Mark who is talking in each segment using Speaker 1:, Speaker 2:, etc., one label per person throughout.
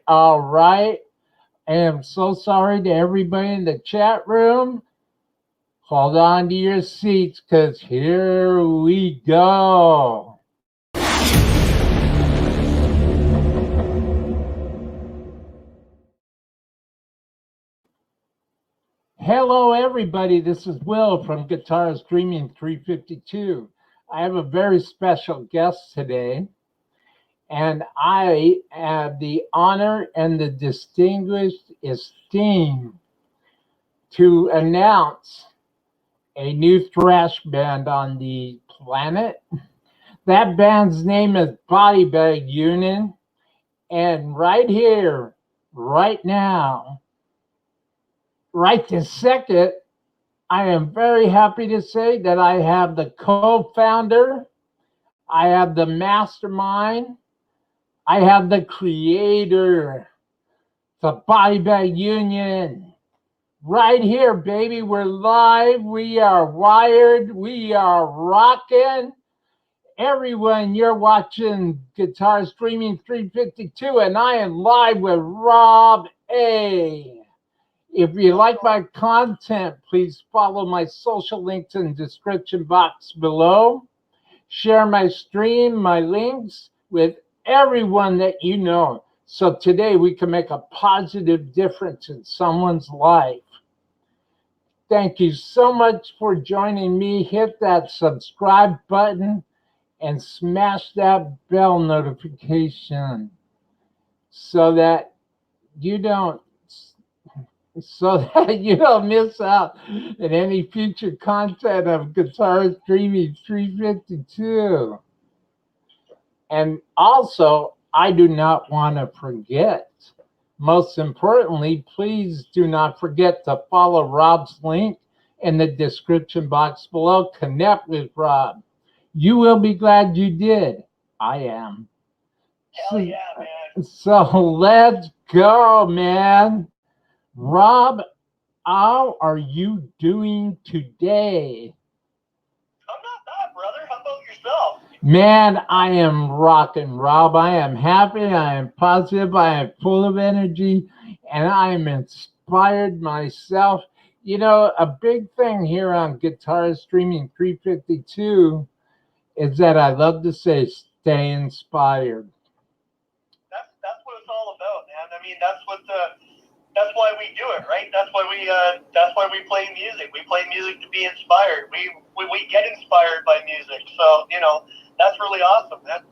Speaker 1: All right. I am so sorry to everybody in the chat room. Hold on to your seats because here we go. Hello, everybody. This is Will from Guitar Streaming 352. I have a very special guest today, and I have the honor and the distinguished esteem to announce a new thrash band on the planet. That band's name is Body Bag Union. And right here, right now, right this second, I am very happy to say that I have the co founder, I have the mastermind, I have the creator, the Body Bag Union. Right here, baby. We're live. We are wired. We are rocking. Everyone, you're watching Guitar Streaming 352, and I am live with Rob A. If you like my content, please follow my social links in the description box below. Share my stream, my links with everyone that you know. So today we can make a positive difference in someone's life. Thank you so much for joining me. Hit that subscribe button and smash that bell notification so that you don't miss out on any future content of Guitar Streaming 352. And also, I do not want to forget. Most importantly, please do not forget to follow Rob's link in the description box below. Connect with Rob. You will be glad you did. I am.
Speaker 2: Hell yeah, man.
Speaker 1: So let's go, man. Rob, how are you doing today?
Speaker 2: I'm not bad, brother. How about yourself?
Speaker 1: Man, I am rocking, Rob. I am happy. I am positive. I am full of energy. And I am inspired myself. You know, a big thing here on Guitar Streaming 352 is that I love to say stay inspired.
Speaker 2: That's what it's all about, man. I mean, that's why we do it, right? That's why we play music. We play music to be inspired. We get inspired by music. So, that's really awesome, man.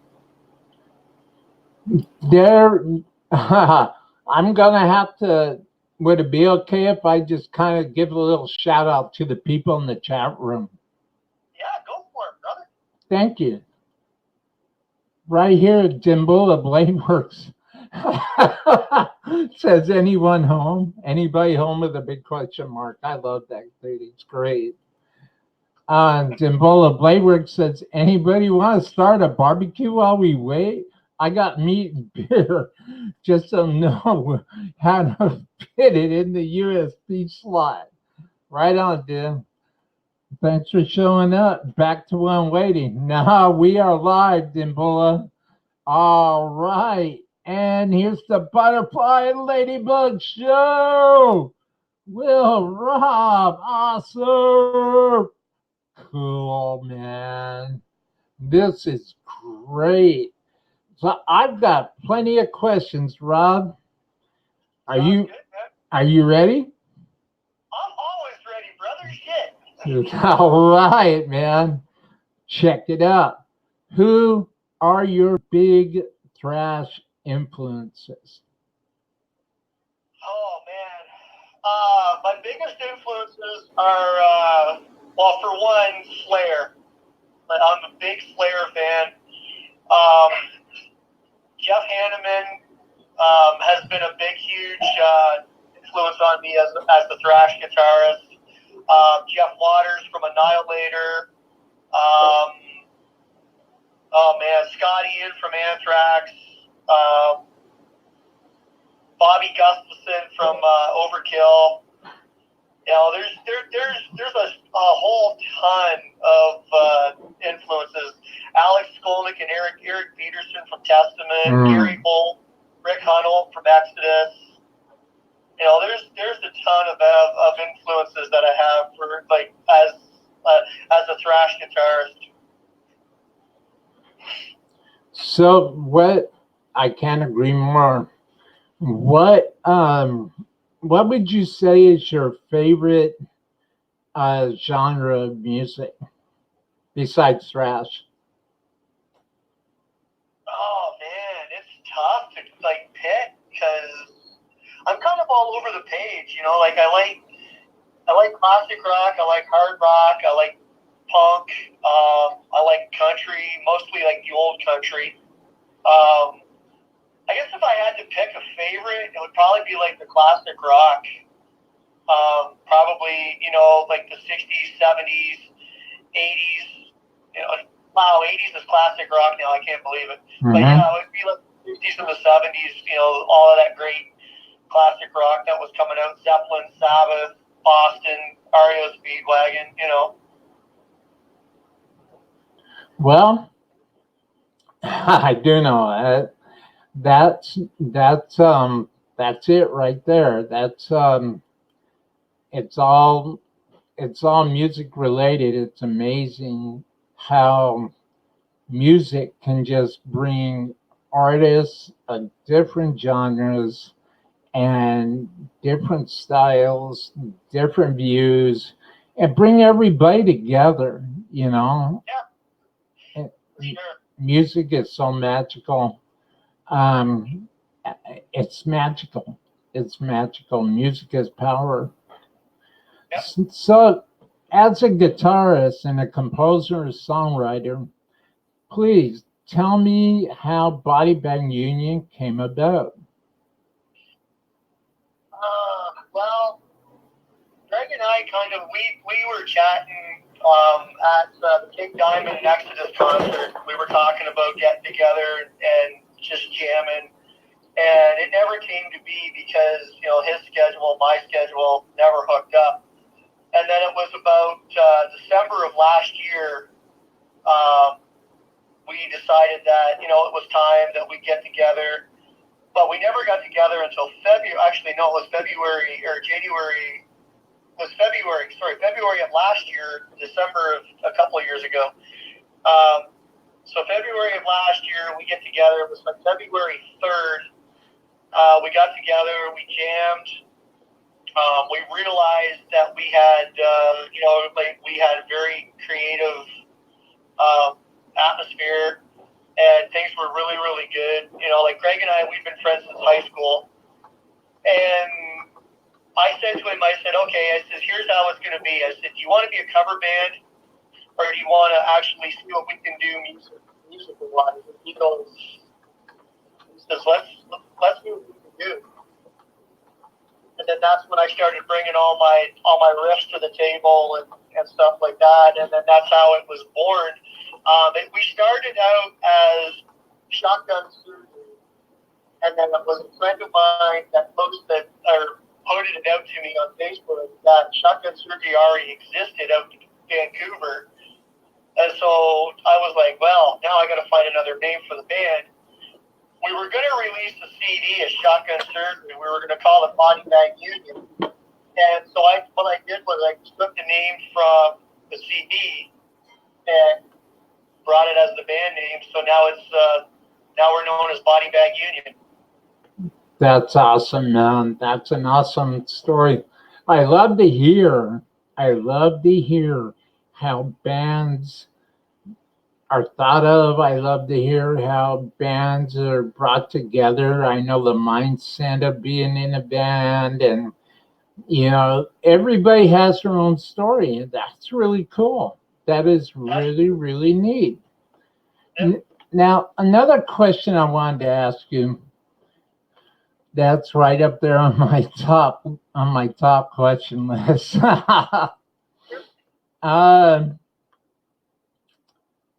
Speaker 1: There, I'm gonna have to. Would it be okay if I just kind of give a little shout out to the people in the chat room?
Speaker 2: Yeah, go for it, brother.
Speaker 1: Thank you. Right here at Dimbula Blade Works says anyone home? Anybody home with a big question mark? I love that lady. It's great. Dimbola Blade Works says anybody want to start a barbecue while we wait? I got meat and beer. Just don't know how to fit it in the USB slot. Right on, dude. Thanks for showing up. Back to one waiting. Now we are live, Dimbola. All right. And here's the Butterfly and Ladybug Show. Will Rob. Awesome. Cool, man. This is great. So I've got plenty of questions, Rob. Are
Speaker 2: Sounds
Speaker 1: you
Speaker 2: good, man.
Speaker 1: are you ready?
Speaker 2: I'm always ready, brother. Shit.
Speaker 1: All right, man. Check it out. Who are your big thrash influences?
Speaker 2: Oh man. My biggest influences are well, for one, Slayer. I'm a big Slayer fan. Um, Jeff Hanneman has been a big, huge influence on me as the thrash guitarist. Jeff Waters from Annihilator. Oh man, Scott Ian from Anthrax. Bobby Gustafson from Overkill. There's a whole ton of influences. Alex Skolnick and Eric Peterson from Testament. Gary Holt Rick Hunnell from Exodus. You know, there's a ton of influences that I have for like as a thrash guitarist.
Speaker 1: So what, I can't agree more. What would you say is your favorite genre of music besides thrash?
Speaker 2: Oh man, it's tough to like pick because I'm kind of all over the page. You know, like I like classic rock, I like hard rock, I like punk, I like country, mostly like the old country. I guess if I had to pick a favorite, it would probably be like the classic rock. Probably, you know, like the 60s, 70s, 80s. You know, wow, 80s is classic rock now. I can't believe it. But yeah, it would be like the 50s and the 70s, you know, all of that great classic rock that was coming out. Zeppelin, Sabbath, Boston, REO Speedwagon, you know.
Speaker 1: Well, I do know that's that's it right there. That's it's all music related. It's amazing how music can just bring artists of different genres and different styles, different views, and bring everybody together, you know.
Speaker 2: Yeah, for sure.
Speaker 1: Music is so magical. Um, it's magical. It's magical. Music is power.
Speaker 2: Yep.
Speaker 1: So, as a guitarist and a composer and songwriter, please tell me how Body Bag Union came about.
Speaker 2: Well, Greg and I kind of we were chatting at the King Diamond and Exodus concert. We were talking about getting together and just jamming, and it never came to be because you know his schedule, my schedule never hooked up. And then it was about December of last year. We decided that you know it was time that we get together, but we never got together until February. Actually, no, it was February or January. Was February, sorry, February of last year, December of a couple of years ago. So February of last year, we get together. It was like February 3rd. We got together, we jammed. We realized that we had, you know, like we had a very creative atmosphere, and things were really, really good. You know, like Greg and I, we've been friends since high school, and I said to him, I said, okay, I said, here's how it's going to be. I said, do you want to be a cover band, or do you want to actually see what we can do musical-wise? And he says, let's see what we can do. And then that's when I started bringing all my riffs to the table and stuff like that. And then that's how it was born. We started out as Shotgun Surgery, and then it was a friend of mine that posted it out to me on Facebook that Shotgun Surgery already existed out in Vancouver. And so I was like, well, now I got to find another name for the band. We were going to release the CD as Shotgun Surgery. We were going to call it Body Bag Union. And so what I did was I took the name from the CD and brought it as the band name. So now now we're known as Body Bag Union.
Speaker 1: That's awesome, man. That's an awesome story. I love to hear how bands are thought of. I love to hear how bands are brought together. I know the mindset of being in a band, and you know, everybody has their own story, and that's really cool. That is really, really neat. Now, another question I wanted to ask you, that's right up there on my top question list.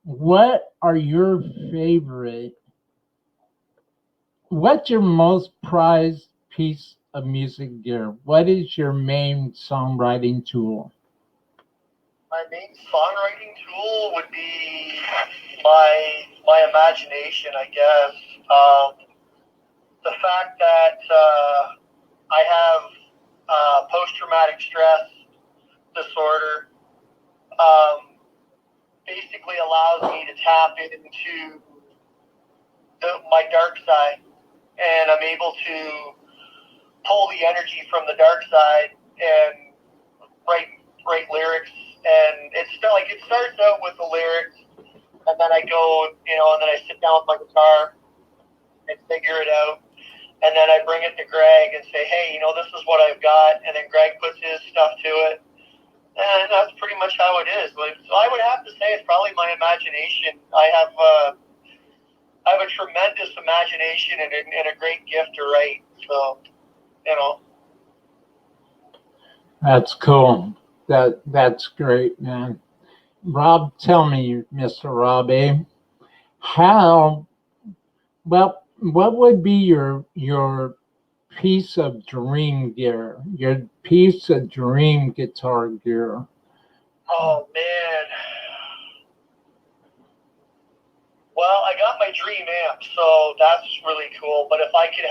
Speaker 1: What are your favorite? What's your most prized piece of music gear? What is your main songwriting tool?
Speaker 2: My main songwriting tool would be my imagination, I guess. the fact that I have post-traumatic stress disorder basically allows me to tap into my dark side, and I'm able to pull the energy from the dark side and write lyrics. And it's still like it starts out with the lyrics, and then I go, and then I sit down with my guitar and figure it out. And then I bring it to Greg and say, hey, this is what I've got. And then Greg puts his stuff to it. And that's pretty much how it is. So I would have to say it's probably my imagination. I have a tremendous imagination and a great gift to write. So,
Speaker 1: That's cool. That's great, man. Rob, tell me, Mr. Robbie, what would be your piece of dream gear, your piece of dream guitar gear?
Speaker 2: Oh, man. Well, I got my dream amp, so that's really cool. But if I could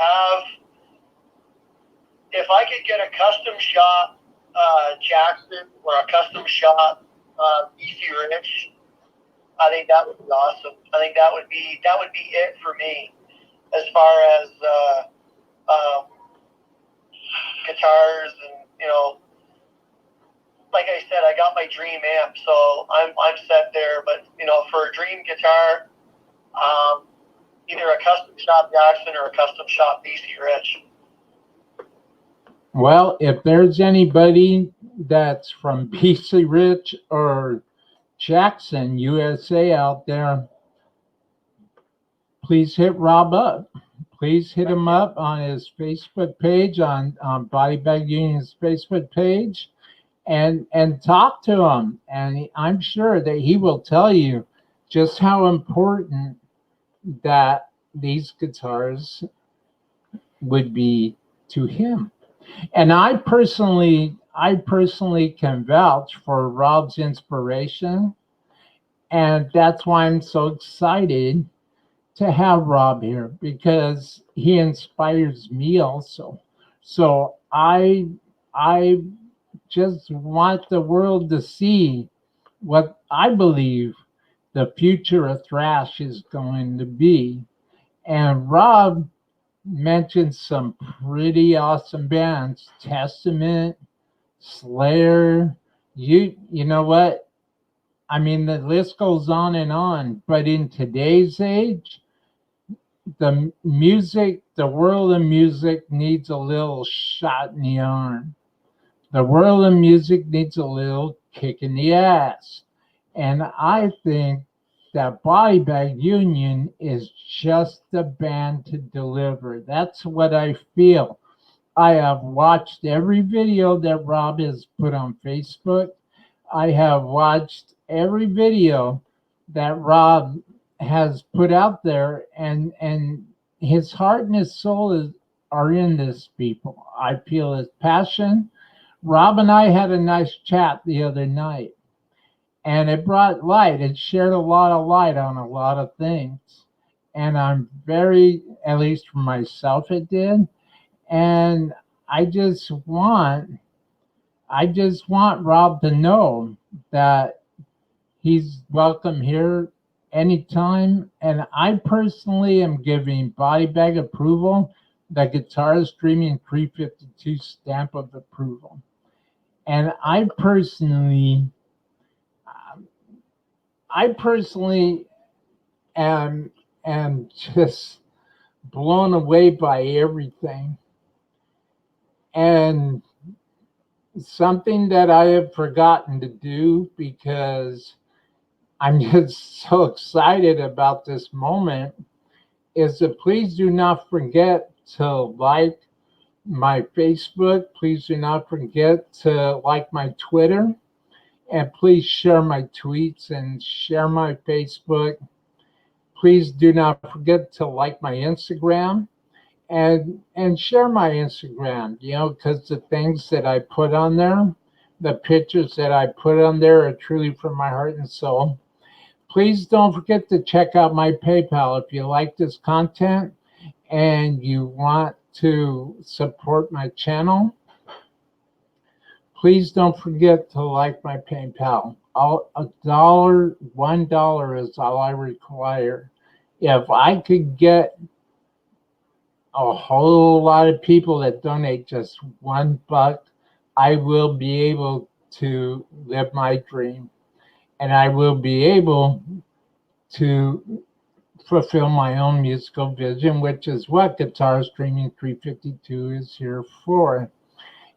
Speaker 2: get a custom shop Jackson or a custom shop BC Rich, I think that would be awesome. I think that would be it for me as far as guitars and like I said, I got my dream amp, so I'm set there. But for a dream guitar, either a custom shop Jackson or a custom shop BC Rich.
Speaker 1: Well, if there's anybody that's from BC Rich or Jackson, USA out there, please hit Rob up. Please hit him up on his Facebook page, on Body Bag Union's Facebook page, and talk to him. And I'm sure that he will tell you just how important that these guitars would be to him. And I personally can vouch for Rob's inspiration, and that's why I'm so excited to have Rob here, because he inspires me also. So I just want the world to see what I believe the future of thrash is going to be. And Rob mentioned some pretty awesome bands: Testament, Slayer. You know what? I mean, the list goes on and on. But in today's age, the world of music needs a little shot in the arm. The world of music needs a little kick in the ass. And I think that Body Bag Union is just the band to deliver. That's what I feel. I have watched every video that Rob has put on Facebook. I have watched every video that Rob has put out there, and his heart and his soul are in this, people. I feel his passion. Rob and I had a nice chat the other night, and it brought light. It shared a lot of light on a lot of things. And I'm very, at least for myself, it did. And I just want Rob to know that he's welcome here anytime. And I personally am giving Body Bag approval, the Guitarist Dreaming 352 stamp of approval. And I personally am just blown away by everything. And something that I have forgotten to do, because I'm just so excited about this moment, is to please do not forget to like my Facebook. Please do not forget to like my Twitter. And please share my tweets and share my Facebook. Please do not forget to like my Instagram and share my Instagram, because the things that I put on there, the pictures that I put on there are truly from my heart and soul. Please don't forget to check out my PayPal if you like this content. and you want to support my channel, please don't forget to like my PayPal. $1 is all I require. If I could get a whole lot of people that donate just $1, I will be able to live my dream, and I will be able to fulfill my own musical vision, which is what Guitar Streaming 352 is here for.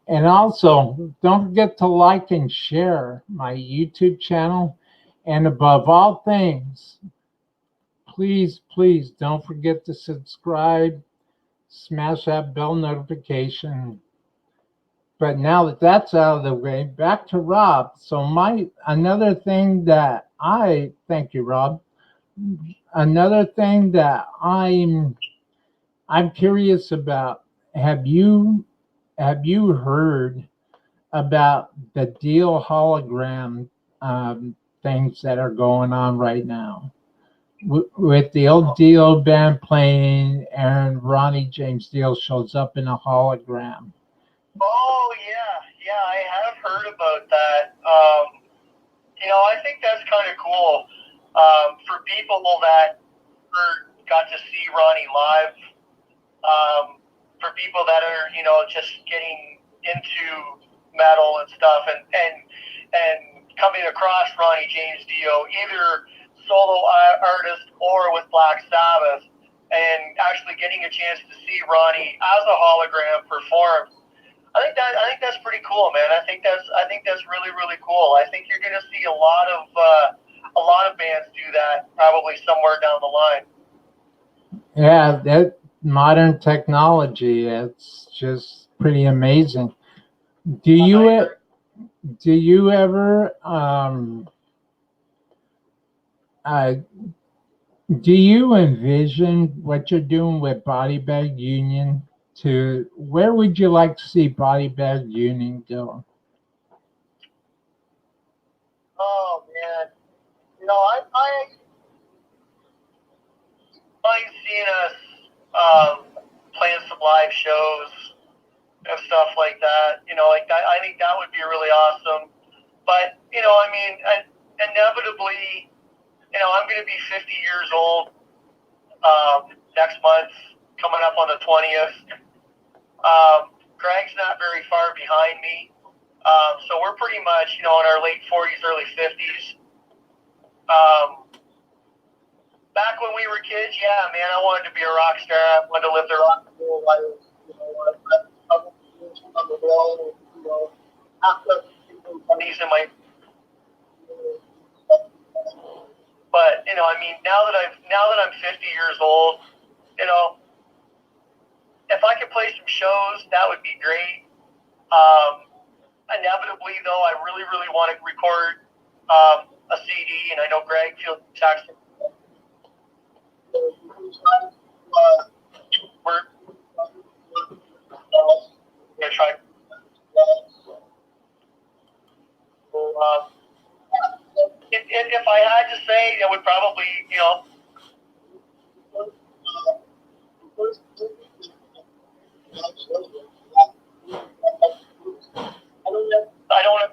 Speaker 1: And also, don't forget to like and share my YouTube channel. And above all things, please, please don't forget to subscribe, smash that bell notification. But now that that's out of the way, back to Rob. So another thing that I thank you, Rob. Another thing that I'm curious about. Have you heard about the Deal hologram things that are going on right now with the old Deal band playing, and Ronnie James Dio shows up in a hologram?
Speaker 2: Oh yeah, I have heard about that. I think that's kind of cool for people that got to see Ronnie live. For people that are just getting into metal and stuff, and coming across Ronnie James Dio, either solo artist or with Black Sabbath, and actually getting a chance to see Ronnie as a hologram perform. I think that's pretty cool, man. I think that's really, really cool. I think you're going to see a lot of bands do that probably somewhere down the line.
Speaker 1: Yeah, that modern technology, it's just pretty amazing. Do you ever uh, do you envision what you're doing with Body Bag Union? To where would you like to see Body Bag Union go?
Speaker 2: Oh man, I like seeing us playing some live shows and stuff like that. Like that. I think that would be really awesome. But inevitably, I'm going to be 50 years old next month, coming up on the 20th. Greg's not very far behind me. So we're pretty much, in our late 40s, early 50s. Back when we were kids, yeah, man, I wanted to be a rock star. I wanted to live the rock and roll life. On the wall, after these in my. But now that I'm 50 years old, if I could play some shows, that would be great. Inevitably, though, I really, really want to record a CD, and I know Greg feels texting. We're gonna try. If I had to say, it would probably, I don't.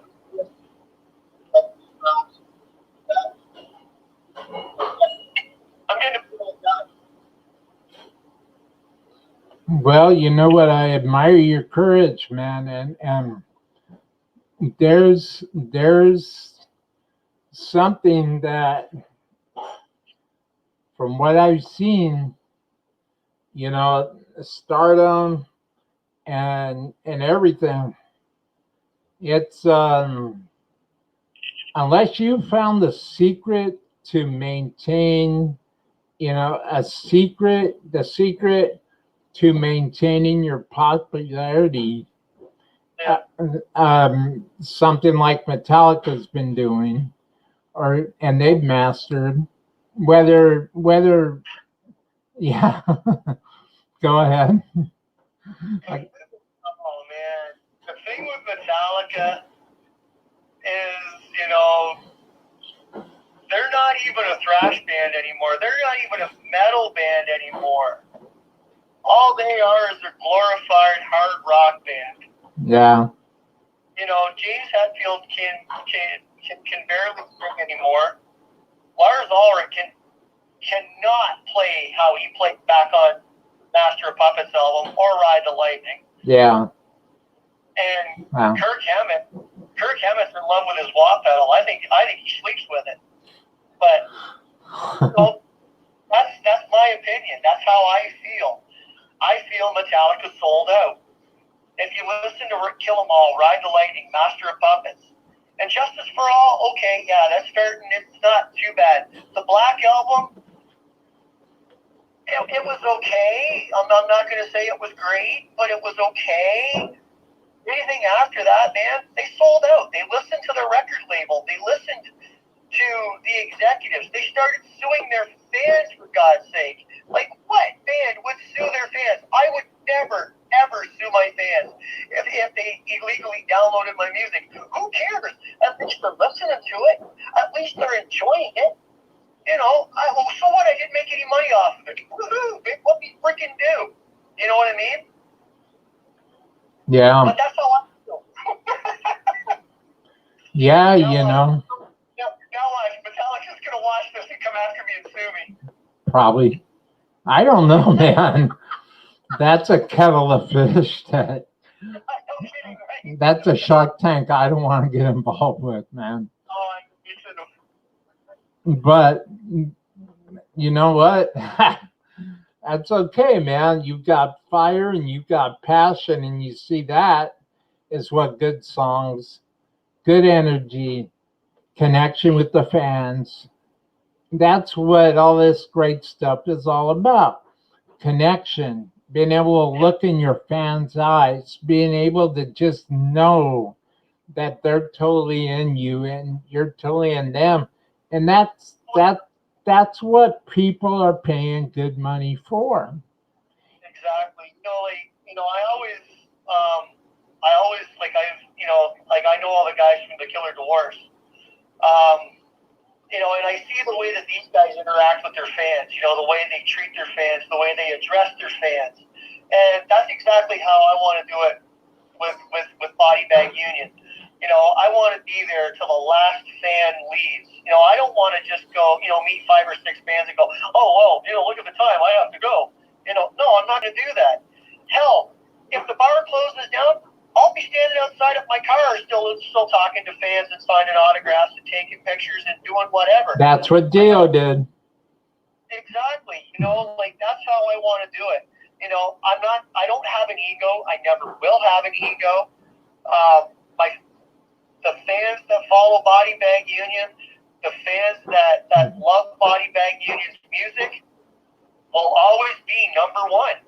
Speaker 2: I'm gonna.
Speaker 1: Well, you know what? I admire your courage, man, and there's something that, from what I've seen, stardom and everything. It's unless you found the secret to maintain, the secret to maintaining your popularity,
Speaker 2: Yeah.
Speaker 1: something like Metallica's been doing, and they've mastered, whether yeah. Go ahead.
Speaker 2: Oh man, the thing with Metallica is, they're not even a thrash band anymore. They're not even a metal band anymore. all they are is a glorified hard rock band.
Speaker 1: Yeah.
Speaker 2: You know, James Hetfield can barely sing anymore. Lars Ulrich cannot play how he played back on Master of Puppets album or Ride the Lightning.
Speaker 1: Yeah.
Speaker 2: And
Speaker 1: Wow.
Speaker 2: Kirk Hammett's in love with his wah pedal. I think he sleeps with it. But well, that's my opinion. That's how I feel. I feel Metallica sold out. If you listen to Kill 'Em All, Ride the Lightning, Master of Puppets, and Justice for All, okay, yeah, that's fair. It's not too bad. The Black Album, it was okay. I'm not going to say it was great, but it was okay. Anything after that, man, they sold out. They listened to the record label. They listened to the executives. They started suing their fans, for God's sake. Like, what band would sue their fans? I would never, ever sue my fans if they illegally downloaded my music. Who cares? At least they're listening to it. At least they're enjoying it. You know, so what? I didn't make any money off of it. Woohoo! What we freaking do? You know what I mean?
Speaker 1: Yeah.
Speaker 2: But that's how I feel.
Speaker 1: Yeah, you know.
Speaker 2: Now Metallica's going to watch this and come after me and sue me.
Speaker 1: Probably. I don't know, man. That's a kettle of fish. That's a Shark Tank I don't want to get involved with, man. But you know what? That's okay, man. You've got fire and you've got passion, and you see that is what good songs, good energy, connection with the fans. That's what all this great stuff is all about. Connection, being able to look in your fans' eyes, being able to just know that they're totally in you and you're totally in them. And that's what people are paying good money for.
Speaker 2: Exactly. I always I know all the guys from the Killer Dwarfs. And I see the way that these guys interact with their fans, the way they treat their fans, the way they address their fans. And that's exactly how I want to do it with Body Bag Union. I want to be there till the last fan leaves. I don't want to just go, meet 5 or 6 bands and go, oh, well, look at the time, I have to go. No, I'm not going to do that. Hell, if the bar closes down, I'll be standing outside of my car still talking to fans and signing autographs and taking pictures and doing whatever.
Speaker 1: That's what Dio did.
Speaker 2: Exactly. That's how I want to do it. I don't have an ego. I never will have an ego. The fans that follow Body Bag Union, the fans that love Body Bag Union's music will always be number one.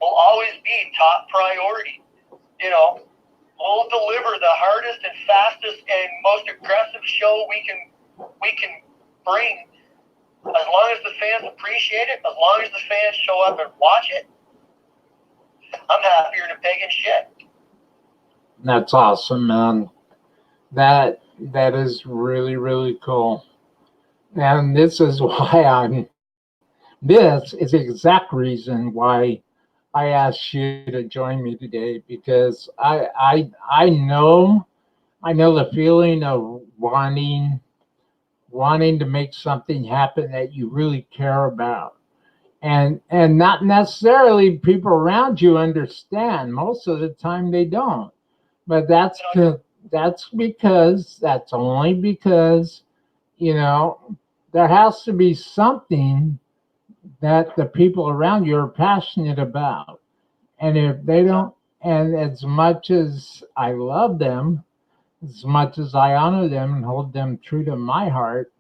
Speaker 2: Will always be top priority. We'll deliver the hardest and fastest and most aggressive show we can bring. As long as the fans appreciate it, as long as the fans show up and watch it, I'm happier than a pig in shit.
Speaker 1: That's awesome, man. That is really, really cool. And this is why this is the exact reason why I asked you to join me today, because I know the feeling of wanting to make something happen that you really care about. And not necessarily people around you understand. Most of the time they don't. But that's only because, there has to be something that the people around you are passionate about. And if they don't, and as much as I love them, as much as I honor them and hold them true to my heart,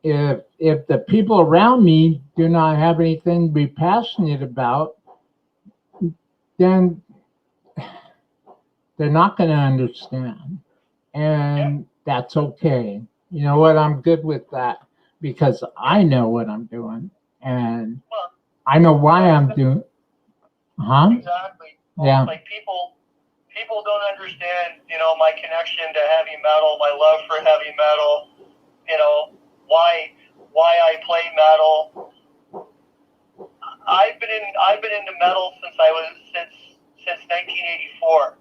Speaker 1: if the people around me do not have anything to be passionate about, then they're not going to understand. And that's okay. You know what? I'm good with that because I know what I'm doing and I know why I'm doing.
Speaker 2: Exactly.
Speaker 1: Yeah.
Speaker 2: Like people don't understand, my connection to heavy metal, my love for heavy metal, why I play metal. I've been into metal since 1984,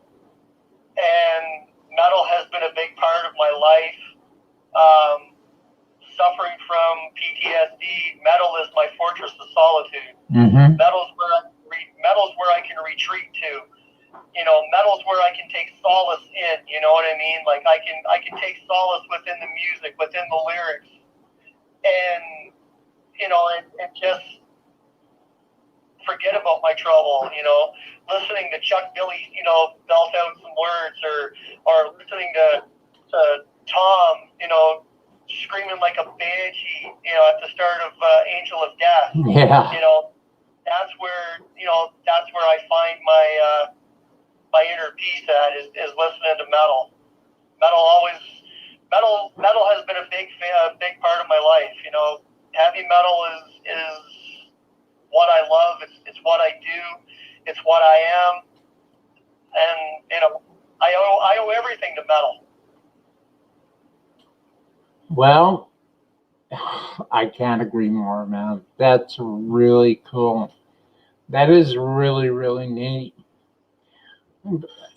Speaker 2: and metal has been a big part of my life. Suffering from PTSD, metal is my fortress of solitude.
Speaker 1: Mm-hmm.
Speaker 2: Metal's where I can retreat to. Metal's where I can take solace in. You know what I mean? Like I can take solace within the music, within the lyrics, and and just forget about my trouble. Listening to Chuck Billy, belt out some words, or listening to Tom, screaming like a banshee, at the start of Angel of Death.
Speaker 1: Yeah.
Speaker 2: That's where I find my inner peace at is listening to metal. Metal has been a big part of my life. Heavy metal is what I love. It's what I do. It's what I am. And I owe everything to metal.
Speaker 1: Well, I can't agree more, man. That's really cool. That is really, really neat.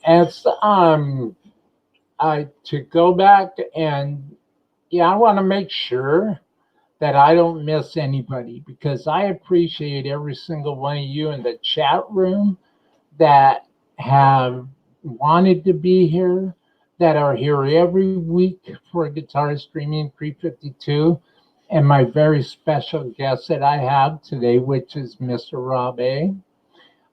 Speaker 1: As I to go back and yeah, I want to make sure that I don't miss anybody because I appreciate every single one of you in the chat room that have wanted to be here, that are here every week for Guitar Streaming 352, and my very special guest that I have today, which is Mr. Rob A.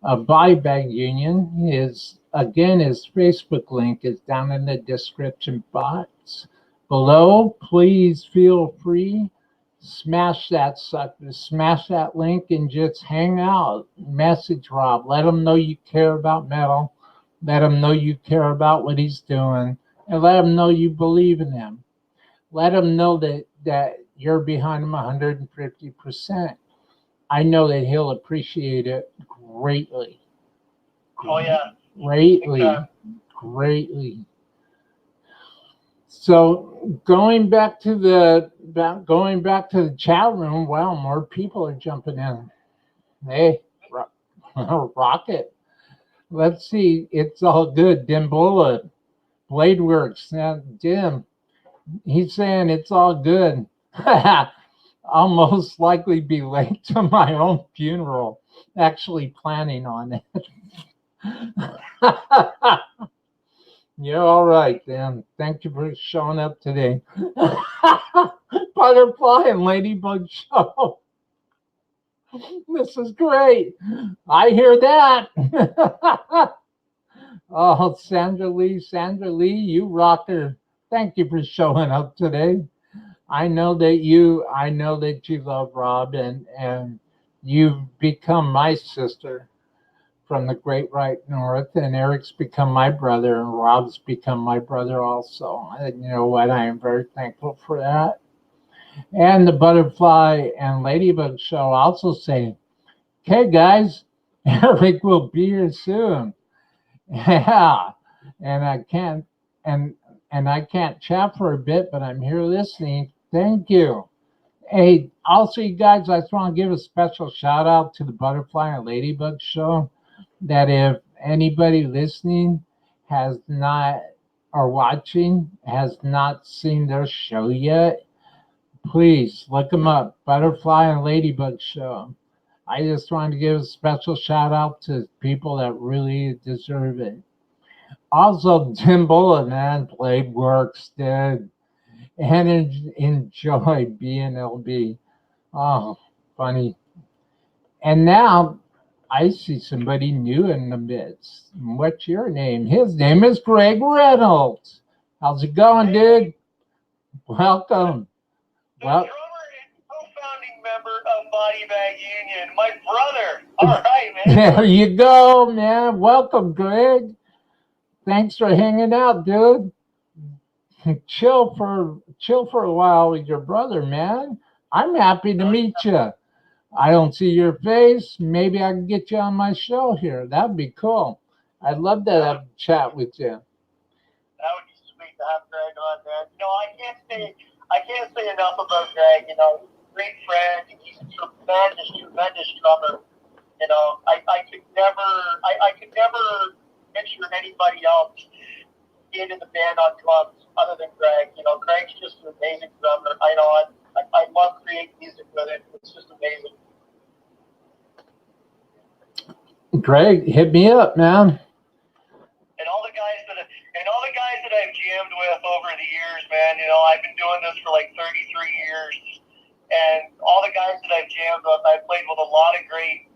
Speaker 1: Buyback Union is again his Facebook link is down in the description box below. Please feel free, smash that sucker, smash that link, and just hang out. Message Rob. Let him know you care about metal. Let him know you care about what he's doing, and let him know you believe in him. Let him know that you're behind him 150%. I know that he'll appreciate it greatly.
Speaker 2: Oh yeah.
Speaker 1: Greatly. Greatly. So going back to the chat room, wow, more people are jumping in. Hey, Rocket. Let's see. It's all good. Dimbola, Bladeworks. Dim. He's saying it's all good. I'll most likely be late to my own funeral. Actually planning on it. You're all right, then. Thank you for showing up today. Butterfly and Ladybug Show. This is great. I hear that. Oh, Sandra Lee, you rocker. Thank you for showing up today. I know that you love Rob and you've become my sister from the great right north, and Eric's become my brother, and Rob's become my brother also. And you know what? I am very thankful for that. And the Butterfly and Ladybug Show also say, "Okay, guys, Eric will be here soon." Yeah, and I can't and I can't chat for a bit, but I'm here listening. Thank you. Hey, also, you guys, I just want to give a special shout out to the Butterfly and Ladybug Show. That if anybody listening has not or watching has not seen their show yet, please look them up. Butterfly and Ladybug Show. I just wanted to give a special shout out to people that really deserve it. Also, Tim Bullet, man, played works, dude, and enjoy BNLB. Oh, funny. And now I see somebody new in the midst. What's your name? His name is Greg Reynolds. How's it going, dude? Welcome.
Speaker 2: The drummer and co-founding member of Body Bag Union, my brother. All right, man.
Speaker 1: There you go, man. Welcome, Greg. Thanks for hanging out, dude. Chill for a while with your brother, man. I'm happy to meet you. I don't see your face. Maybe I can get you on my show here. That'd be cool. I'd love to have a chat with you.
Speaker 2: That would be sweet to have Greg on, man. I can't say enough about Greg. Great friend. He's a tremendous drummer. You know, I could never picture anybody else being in the band on drums other than Greg. You know, Greg's just an amazing drummer. I know I love creating music with it. It's just amazing.
Speaker 1: Greg, hit me up, man.
Speaker 2: And all the guys that I've jammed with over the years, man. You know, I've been doing this for like 33 years, and all the guys that I've jammed with, I've played with a lot of great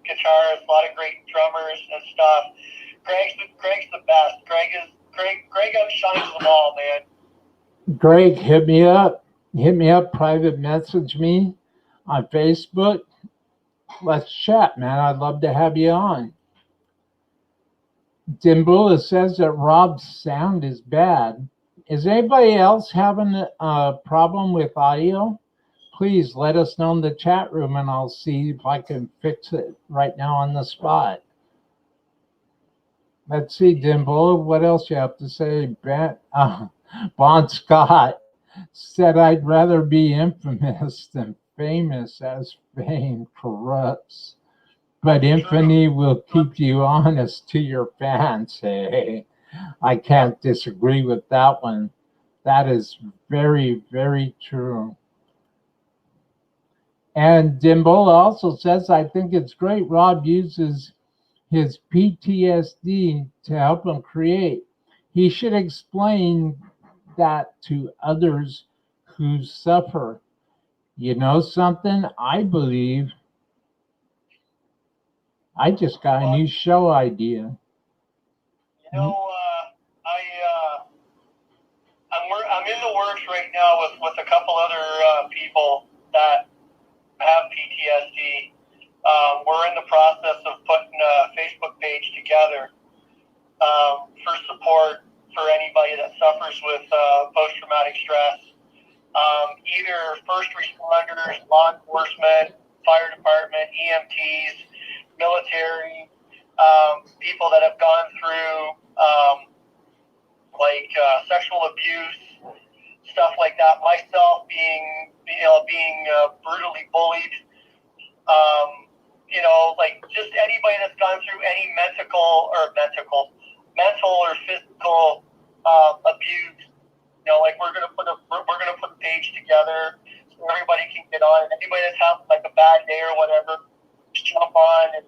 Speaker 2: guitarists, a lot of great drummers and stuff. Greg's the best. Greg outshines them all, man.
Speaker 1: Greg, hit me up. Hit me up. Private message me on Facebook. Let's chat, man. I'd love to have you on. Dimbula says that Rob's sound is bad. Is anybody else having a problem with audio? Please let us know in the chat room and I'll see if I can fix it right now on the spot. Let's see, Dimbula, what else you have to say? Bon Scott said, I'd rather be infamous than famous, as fame corrupts. But infamy will keep you honest to your fans. Hey, I can't disagree with that one. That is very, very true. And Dimbola also says, I think it's great Rob uses his PTSD to help him create. He should explain that to others who suffer. You know something? I believe I just got a new show idea.
Speaker 2: You know, I'm in the works right now with a couple other people that have PTSD. We're in the process of putting a Facebook page together for support for anybody that suffers with post-traumatic stress. Either first responders, law enforcement, fire department, EMTs, military, people that have gone through sexual abuse, stuff like that. Myself being brutally bullied. Just anybody that's gone through any mental or physical abuse. You know, like we're gonna put a page together so everybody can get on. And anybody that's having like a bad day or whatever, just jump on and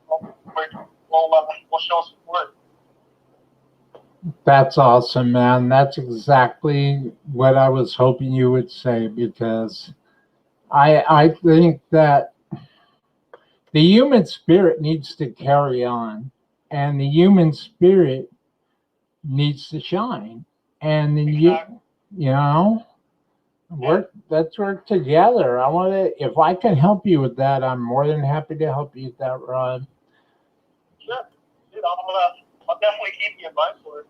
Speaker 2: we'll show support.
Speaker 1: That's awesome, man. That's exactly what I was hoping you would say, because I think that the human spirit needs to carry on, and the human spirit needs to shine. And then
Speaker 2: Exactly.
Speaker 1: you know, let's work together. If I can help you with that, I'm more than happy to help you with that, Rod.
Speaker 2: Sure. Dude, I'll definitely keep you in mind for it.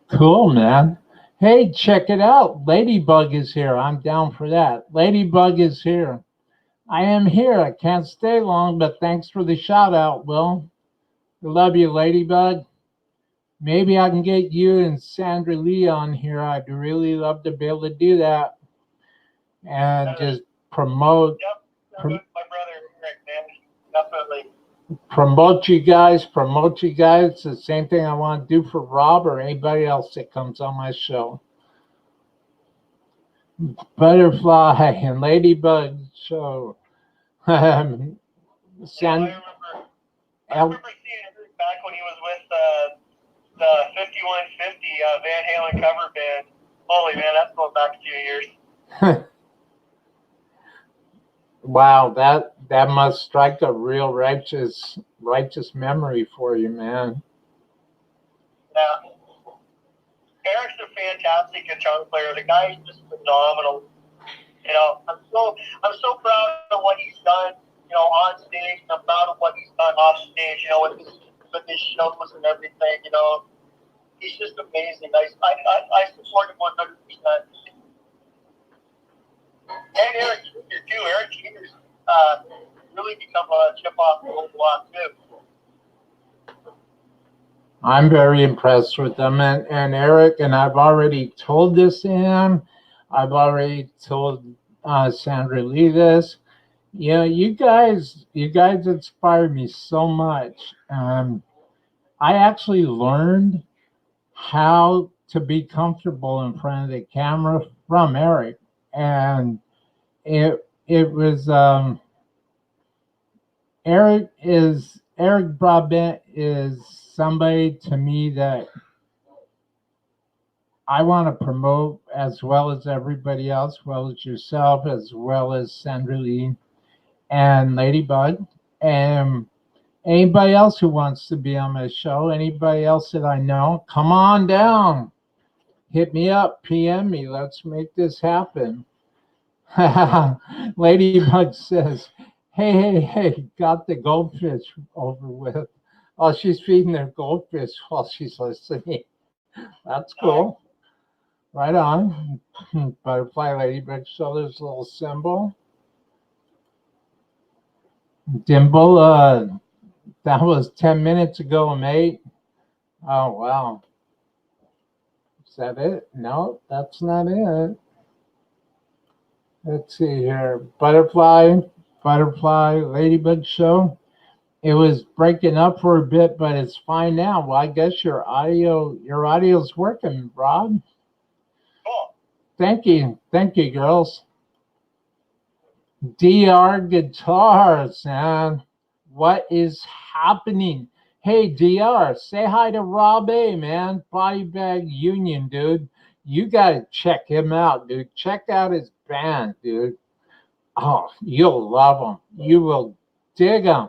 Speaker 1: Cool, man. Hey, check it out. Ladybug is here. I'm down for that. Ladybug is here. I am here. I can't stay long, but thanks for the shout out, Will. Love you, Ladybug. Maybe I can get you and Sandra Lee on here. I'd really love to be able to do that and just promote.
Speaker 2: Yep. My brother, Eric, man. Definitely.
Speaker 1: Promote you guys. It's the same thing I want to do for Rob or anybody else that comes on my show. Butterfly and Ladybug show.
Speaker 2: I remember seeing Eric back when he was with the 5150 Van Halen cover band. Holy man, that's going back a few years.
Speaker 1: Wow, that must strike a real righteous memory for you, man.
Speaker 2: Yeah. Eric's a fantastic guitar player. The guy's just phenomenal. You know, I'm so proud of what he's done, you know, on stage, and I'm proud of what he's done off stage, you know, with his shows and everything, you know. He's just amazing. I support him 100%. And Eric Jr. too. Eric Jr.'s really become a chip off the old block too.
Speaker 1: I'm very impressed with them, and Eric, and I've already told this to him. I've already told Sandra Lee this. Yeah, you guys inspire me so much. I actually learned how to be comfortable in front of the camera from Eric, and it was Eric Broadbent is somebody to me that I want to promote as well as everybody else, well as yourself, as well as Sandra Lee and Ladybug, and anybody else who wants to be on my show, anybody else that I know, come on down. Hit me up, PM me. Let's make this happen. Ladybug says, hey, hey, hey, got the goldfish over with. Oh, she's feeding their goldfish while she's listening. That's cool. Right on. Butterfly Ladybug show this little symbol. Dimple, that was 10 minutes ago, mate. Oh, wow. Is that it? No, that's not it. Let's see here. Butterfly Ladybug show. It was breaking up for a bit, but it's fine now. Well, I guess your audio's working, Rob.
Speaker 2: Cool.
Speaker 1: Thank you, girls. DR Guitars, man. What is happening? Hey, DR, say hi to Rob A, man. Body Bag Union, dude. You gotta check him out, dude. Check out his band, dude. Oh, you'll love him. You will dig him.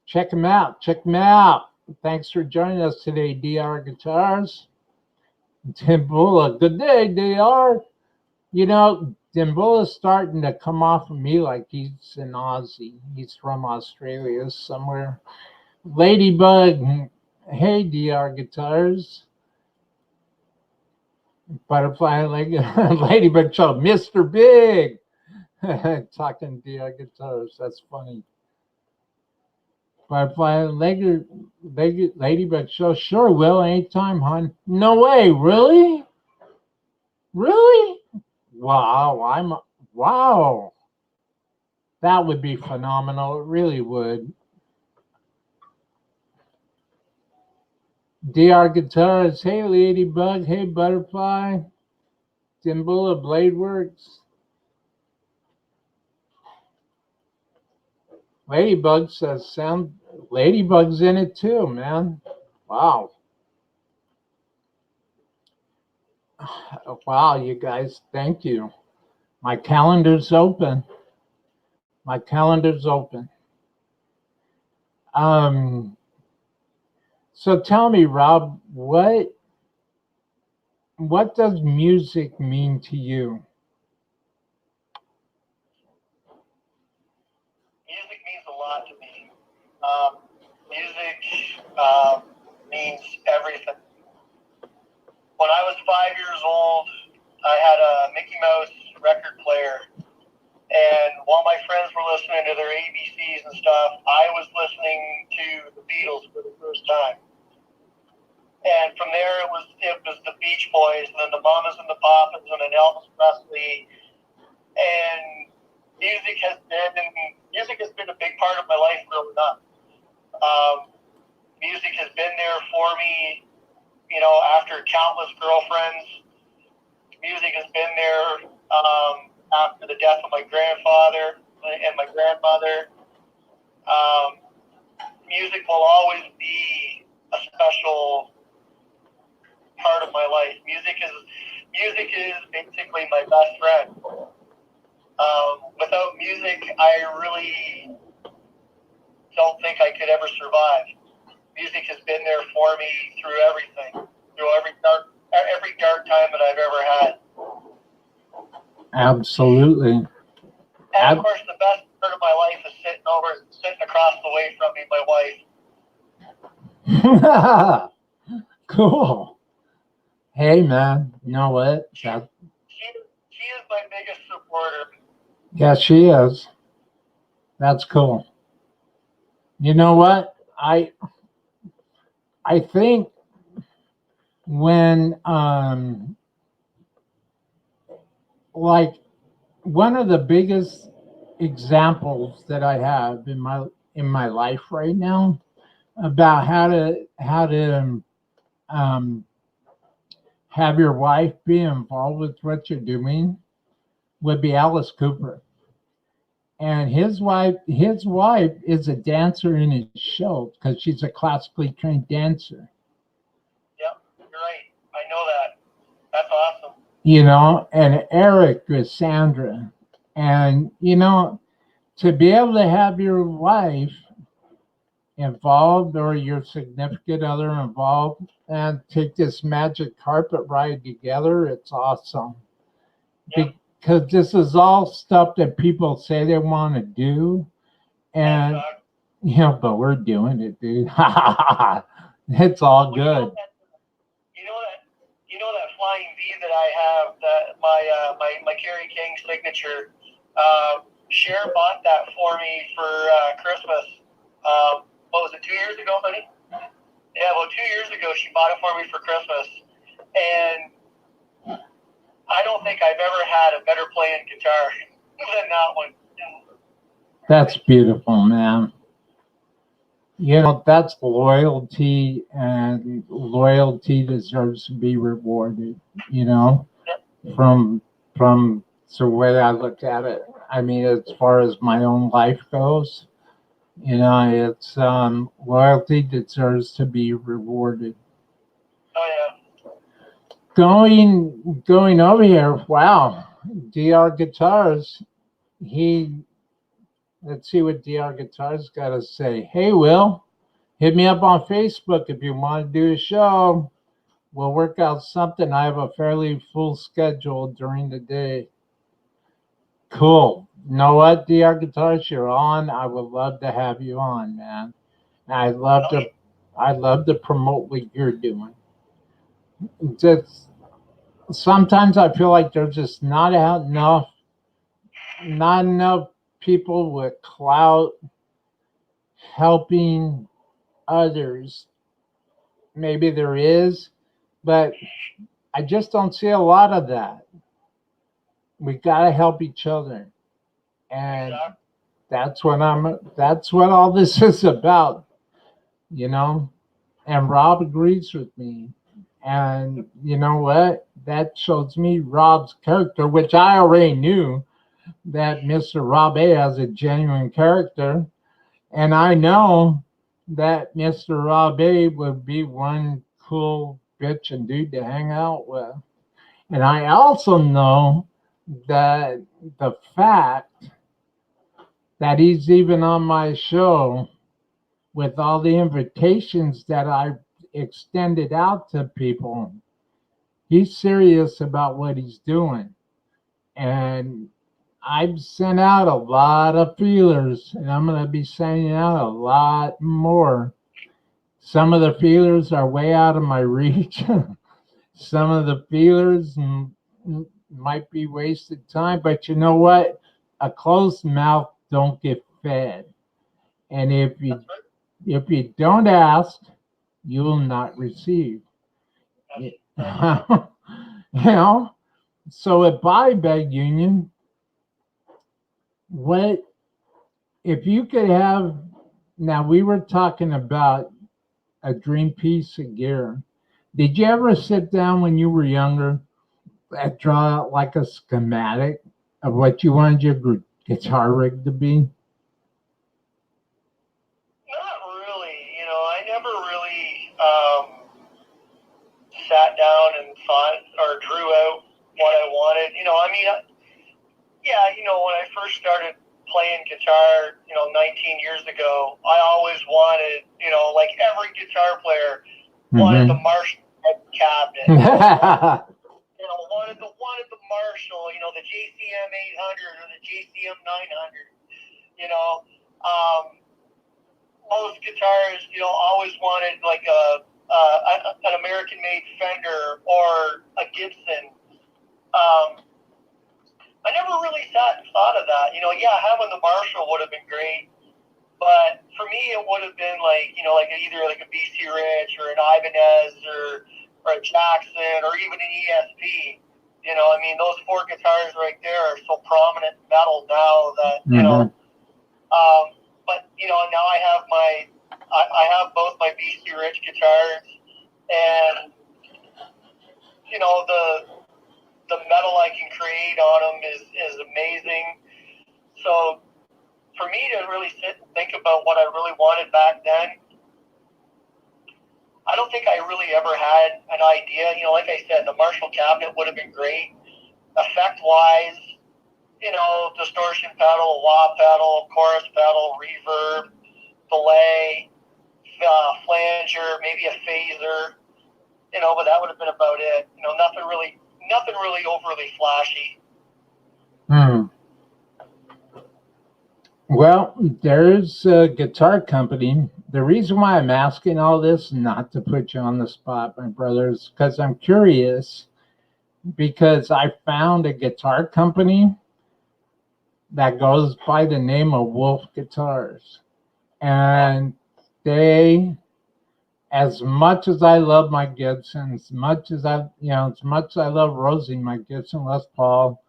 Speaker 1: Check him out. Check him out. Thanks for joining us today, DR Guitars. Timbula, good day, DR. You know, Dimbula's starting to come off of me like he's an Aussie. He's from Australia somewhere. Ladybug, hey, DR Guitars. Butterfly Ladybug Show, Mr. Big. Talking DR Guitars, that's funny. Butterfly Ladybug Show, sure will, anytime, hon. No way, really? Really? Wow. That would be phenomenal. It really would. DR Guitars, hey Ladybug, hey Butterfly, Dimbula Bladeworks. Ladybug says sound Ladybug's in it too, man. Wow. Wow, you guys, thank you. My calendar's open. My calendar's open. Um, so tell me, Rob, what does music mean to you?
Speaker 2: Music means a lot to me. Music means everything. When I was 5 years old, I had a Mickey Mouse record player. And while my friends were listening to their ABCs and stuff, I was listening to the Beatles for the first time. And from there, it was the Beach Boys, and then the Mamas and the Papas, and then Elvis Presley. And music has been a big part of my life growing up. Music has been there for me, after countless girlfriends. Music has been there after the death of my grandfather and my grandmother. Music will always be a special part of my life. Music is basically my best friend. Without music, I really don't think I could ever survive. Music has been there for me through everything, through every dark time that I've ever had.
Speaker 1: Absolutely.
Speaker 2: And of course, the best part of my life is sitting across the way from me, my wife.
Speaker 1: Cool. Hey, man, you know what?
Speaker 2: She is my biggest supporter.
Speaker 1: Yeah, she is. That's cool. You know what? I think when like one of the biggest examples that I have in my life right now about how to um, have your wife be involved with what you're doing would be Alice Cooper. And his wife is a dancer in his show because she's a classically trained dancer.
Speaker 2: Yep, you're right. I know that. That's awesome.
Speaker 1: And Eric is Sandra. And to be able to have your wife involved or your significant other involved and take this magic carpet ride together, it's awesome.
Speaker 2: Yep.
Speaker 1: Because this is all stuff that people say they want to do. And,
Speaker 2: Exactly.
Speaker 1: but we're doing it, dude. It's all
Speaker 2: Well,
Speaker 1: good.
Speaker 2: you know that you know that flying V that I have, that my Kerry King signature. Cher bought that for me for Christmas. What was it, 2 years ago, honey? Yeah, well, 2 years ago she bought it for me for Christmas, and I don't think I've ever had a better playing guitar than that one.
Speaker 1: That's beautiful, man. That's loyalty, and loyalty deserves to be rewarded, you know, from from the way I look at it. I mean, as far as my own life goes, it's loyalty deserves to be rewarded.
Speaker 2: Oh yeah.
Speaker 1: Going over here, wow, DR Guitars, he let's see what DR Guitars got to say. Hey, Will, hit me up on Facebook if you want to do a show. We'll work out something. I have a fairly full schedule during the day. Cool. You know what, DR Guitars, you're on. I would love to have you on, man. I love to I love to promote what you're doing. Just sometimes I feel like there's just not enough people with clout helping others. Maybe there is, but I just don't see a lot of that. We gotta help each other, and
Speaker 2: Exactly.
Speaker 1: that's what all this is about, you know. And Rob agrees with me, and you know what? That shows me Rob's character, which I already knew that Mr. Rob A has a genuine character, and I know that Mr. Rob A would be one cool bitch and dude to hang out with. And I also know that the fact that he's even on my show with all the invitations that I extended out to people, he's serious about what he's doing. And I've sent out a lot of feelers, and I'm going to be sending out a lot more. Some of the feelers are way out of my reach. Some of the feelers might be wasted time, but you know what? A closed mouth don't get fed. And if you don't ask, you will not receive. you know. So at Buybag Union, what if you could have? Now we were talking about a dream piece of gear. Did you ever sit down when you were younger and draw out like a schematic of what you wanted your guitar rig to be?
Speaker 2: Not really. I never really sat down and thought or drew out what I wanted. When I first started playing guitar, 19 years ago, I always wanted, like every guitar player wanted the Marshall cabinet. Wanted the Marshall, the JCM 800 or the JCM 900. You know, most guitarists, always wanted like an American-made Fender or a Gibson. I never really sat and thought of that. Having the Marshall would have been great, but for me, it would have been like either like a BC Rich or an Ibanez or a Jackson or even an ESP. You know, I mean, those 4 guitars right there are so prominent in metal now that, you know, but, you know, now I have I have both my BC Rich guitars, and, you know, the metal I can create on them is amazing. So for me to really sit and think about what I really wanted back then, I don't think I really ever had an idea. You know, like I said, the Marshall cabinet would have been great. Effect-wise, you know, distortion pedal, wah pedal, chorus pedal, reverb, delay, flanger, maybe a phaser, you know, but that would have been about it. You know, nothing really overly flashy.
Speaker 1: Well, there's a guitar company. The reason why I'm asking all this, not to put you on the spot, my brothers, because I'm curious, because I found a guitar company that goes by the name of Wolf Guitars. And they, as much as I love my Gibson, as much as I love Rosie, my Gibson Les Paul,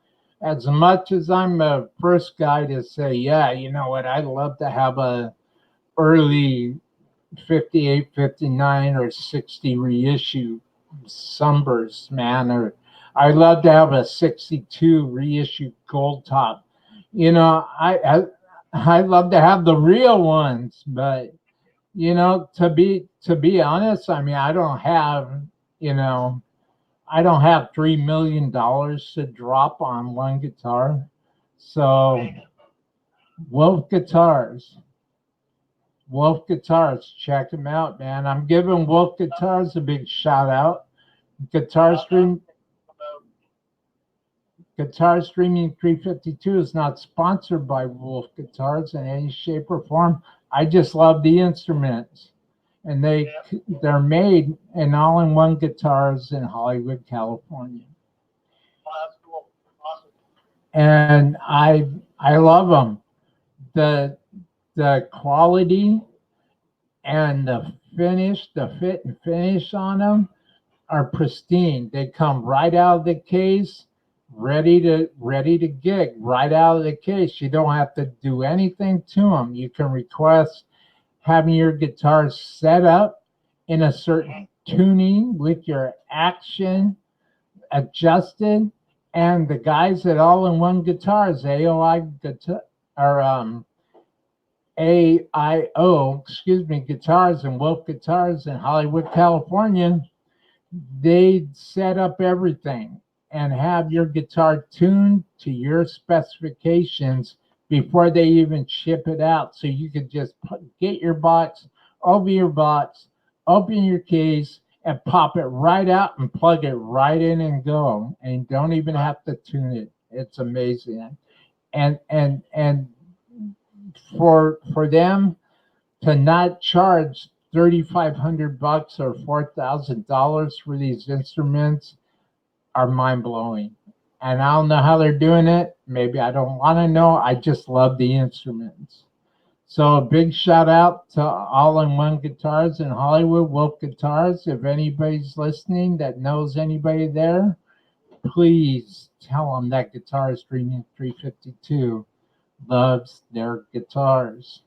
Speaker 1: as much as I'm the first guy to say, yeah, you know what, I'd love to have a early 58, 59, or 60 reissue Sunburst, man, or I'd love to have a 62 reissue Gold Top. You know, I love to have the real ones, but you know, to be honest, I mean, I don't have, you know, I don't have $3 million to drop on one guitar. So Wolf Guitars, check them out, man. I'm giving Wolf Guitars a big shout out. Guitar Streaming 352 is not sponsored by Wolf Guitars in any shape or form. I just love the instruments. And they're made in all-in-one guitars in Hollywood, California.
Speaker 2: That's cool. Awesome.
Speaker 1: And I love them. The quality and the finish, the fit and finish on them are pristine. They come right out of the case, ready to gig, right out of the case. You don't have to do anything to them. You can request having your guitar set up in a certain tuning with your action adjusted. And the guys at All-in-One Guitars, AIO, Guitars and Wolf Guitars in Hollywood, California, they set up everything and have your guitar tuned to your specifications before they even ship it out. So you could just get your box, open your case, and pop it right out and plug it right in and go. And you don't even have to tune it. It's amazing. And for them to not charge $3,500 or $4,000 for these instruments are mind-blowing. And I don't know how they're doing it. Maybe I don't want to know. I just love the instruments. So a big shout out to All-in-One Guitars in Hollywood, Wolf Guitars. If anybody's listening that knows anybody there, please tell them that Guitar Streaming 352 loves their guitars.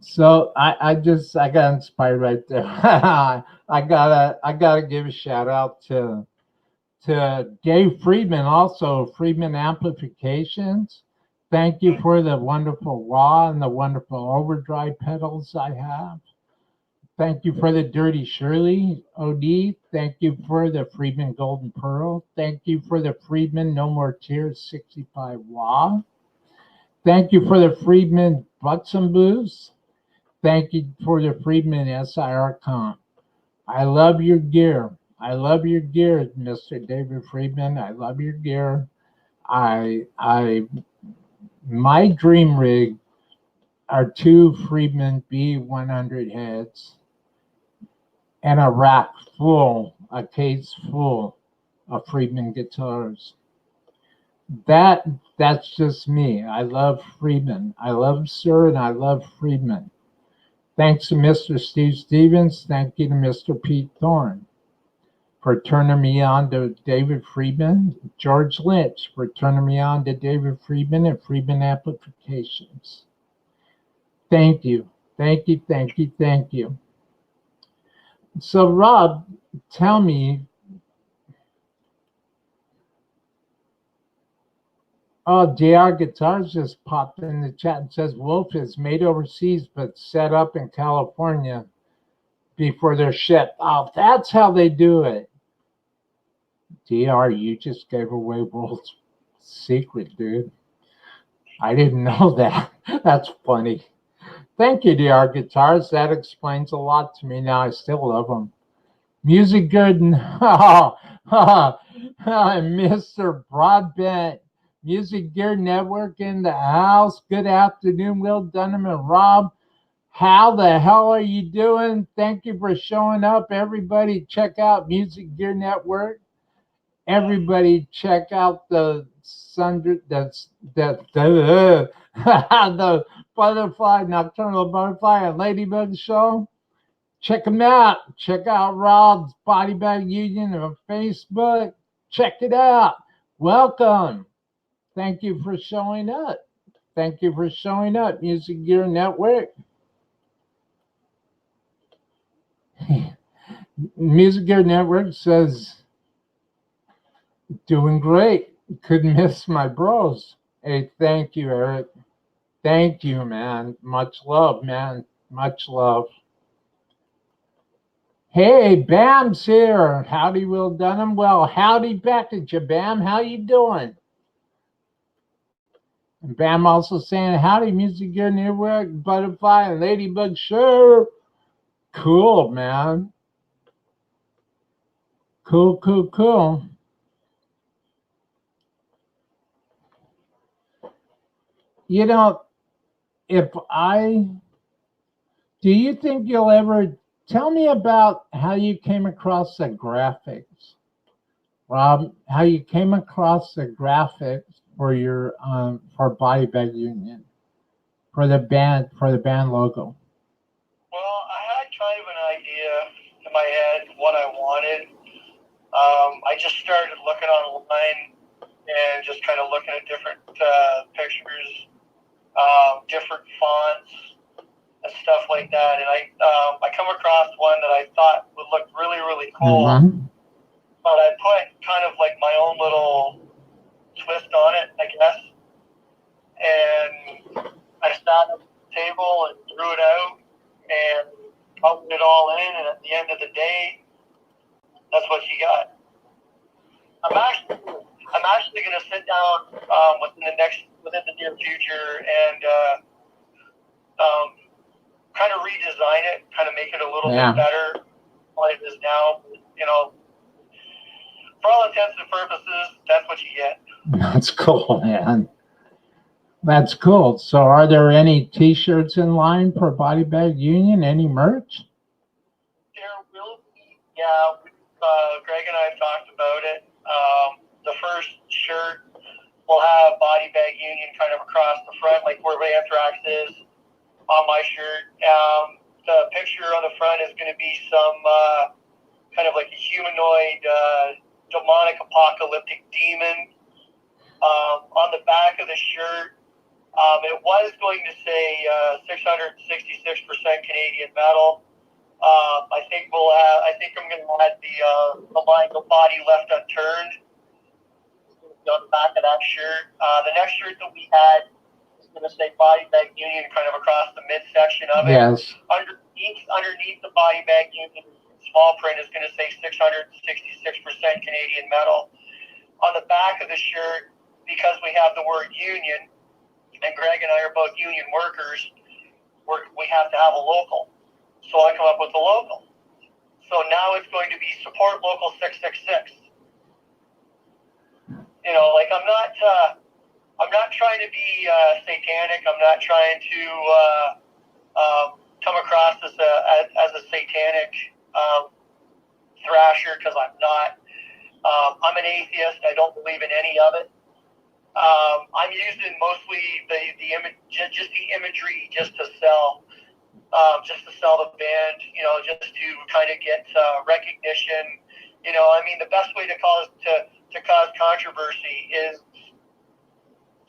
Speaker 1: So I got inspired right there. I gotta give a shout out to Dave Friedman, also Friedman Amplifications. Thank you for the wonderful wah and the wonderful overdrive pedals I have. Thank you for the Dirty Shirley OD. Thank you for the Friedman Golden Pearl. Thank you for the Friedman No More Tears 65 wah. Thank you for the Friedman Buxom Boost. Thank you for the Friedman SIR Comp. I love your gear. I love your gear, Mr. David Friedman. I love your gear. My dream rig are 2 Friedman B100 heads and a rack full, a case full of Friedman guitars. That's just me. I love Friedman. I love Sir and I love Friedman. Thanks to Mr. Steve Stevens. Thank you to Mr. Pete Thorne. for turning me on to David Friedman. George Lynch for turning me on to David Friedman and Friedman Applications. Thank you. Thank you, thank you, thank you. So, Rob, tell me, oh, JR Guitars just popped in the chat and says Wolf is made overseas but set up in California before they're shipped. Oh, that's how they do it. DR, you just gave away Wolf's secret, dude. I didn't know that. That's funny. Thank you, DR Guitars. That explains a lot to me now. I still love them. Music good. Mr. Broadbent. Music Gear Network in the house. Good afternoon, Will Dunham and Rob. How the hell are you doing? Thank you for showing up. Everybody, check out Music Gear Network. Everybody, check out the the Butterfly Nocturnal Butterfly and Ladybug Show. Check them out. Check out Rob's Body Bag Union on Facebook. Check it out. Welcome. Thank you for showing up. Thank you for showing up, Music Gear Network. Music Gear Network says, doing great. Couldn't miss my bros. Hey, thank you, Eric. Thank you, man. Much love, man. Much love. Hey, Bam's here. Howdy, Will Dunham. Well, howdy back at you, Bam. How you doing? And Bam also saying, howdy, Music Gear Network, Butterfly, and Ladybug. Sure. Cool, man. Cool, cool, cool. You know, do you think you'll ever tell me about how you came across the graphics, Rob? How you came across the graphics for your for Body Bag Union, for the band logo?
Speaker 2: Well, I had kind of an idea in my head what I wanted. I just started looking online and just kind of looking at different pictures, different fonts and stuff like that. And I come across one that I thought would look really, really cool.
Speaker 1: Mm-hmm.
Speaker 2: But I put kind of like my own little twist on it, I guess. And I sat at the table and drew it out and colored it all in. And at the end of the day, that's what you got. I'm actually going to sit down within the near future and kind of redesign it, kind of make it a little bit better than what it is now. You know, for all intents and purposes, that's what you get.
Speaker 1: That's cool, man. That's cool. So are there any t-shirts in line for Body Bag Union? Any merch?
Speaker 2: There will be, yeah. Greg and I have talked about it. The first shirt will have Body Bag Union kind of across the front, like where Anthrax is on my shirt. The picture on the front is going to be some kind of like a humanoid, demonic, apocalyptic demon. On the back of the shirt, it was going to say 666% Canadian metal. I think I'm going to add the line "The Body Left Unturned" on the back of that shirt. The next shirt that we had is going to say Body Bag Union kind of across the midsection of it.
Speaker 1: Yes.
Speaker 2: Underneath the Body Bag Union, small print is going to say 666% Canadian metal. On the back of the shirt, because we have the word union, and Greg and I are both union workers, we have to have a local. So I come up with a local. So now it's going to be support local 666. You know, like I'm not trying to be satanic. I'm not trying to come across as a satanic thrasher, because I'm not. I'm an atheist. I don't believe in any of it. I'm using mostly the imagery just to sell the band, you know, just to kind of get recognition You know, I mean, the best way to cause controversy is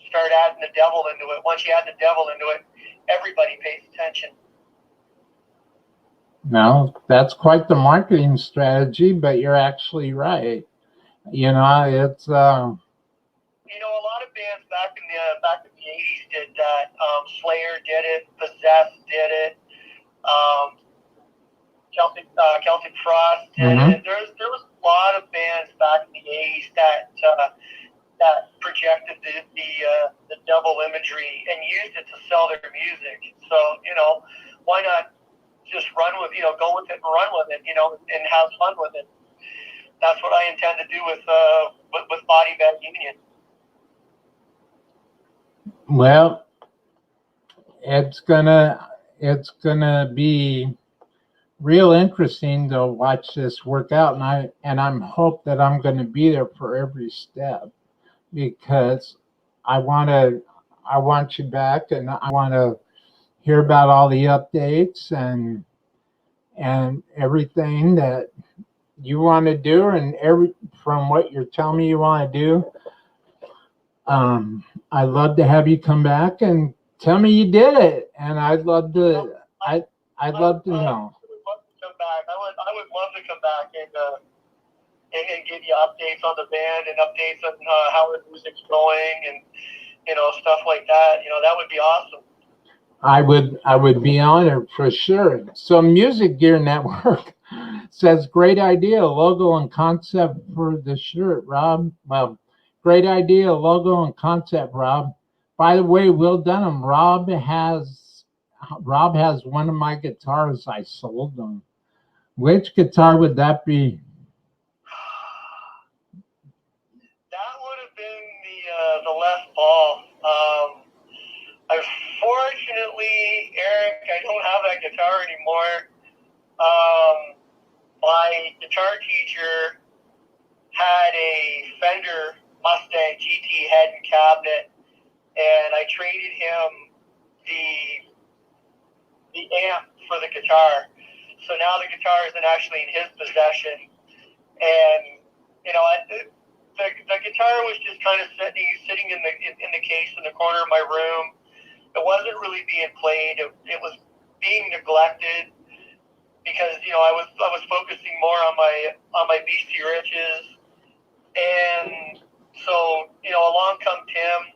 Speaker 2: start adding the devil into it. Once you add the devil into it, everybody pays attention.
Speaker 1: No, that's quite the marketing strategy, but you're actually right. You know, it's
Speaker 2: You know, a lot of bands back in the '80s did that. Slayer did it. Possessed did it. Celtic Frost did it. There was a lot of bands back in the '80s that projected the double imagery and used it to sell their music. So, you know, why not just go with it and run with it, you know, and have fun with it. That's what I intend to do with Body Bag Union.
Speaker 1: well, it's gonna be real interesting to watch this work out, and I'm hope that I'm gonna be there for every step, because I want you back, and I want to hear about all the updates and everything that you want to do, and from what you're telling me you want to do. I'd love to have you come back and tell me you did it, and I'd love to know.
Speaker 2: I would love to come back. I would love to come back and give you updates on the band and updates on how the music's going and, you know, stuff like that. You know, that would be awesome.
Speaker 1: I would be honored for sure. So Music Gear Network says great idea, logo and concept for the shirt, Rob. Well, great idea, logo and concept, Rob. By the way, Will Dunham, Rob has one of my guitars. I sold them. Which guitar would that be?
Speaker 2: That would have been the Les Paul. Unfortunately, Eric, I don't have that guitar anymore. My guitar teacher had a Fender Mustang GT head and cabinet, and I traded him the amp for the guitar. So now the guitar isn't actually in his possession, and you know, the guitar was just kind of sitting in the case in the corner of my room. It wasn't really being played. It was being neglected because, you know, I was focusing more on my BC Riches, and so, you know, along come Tim.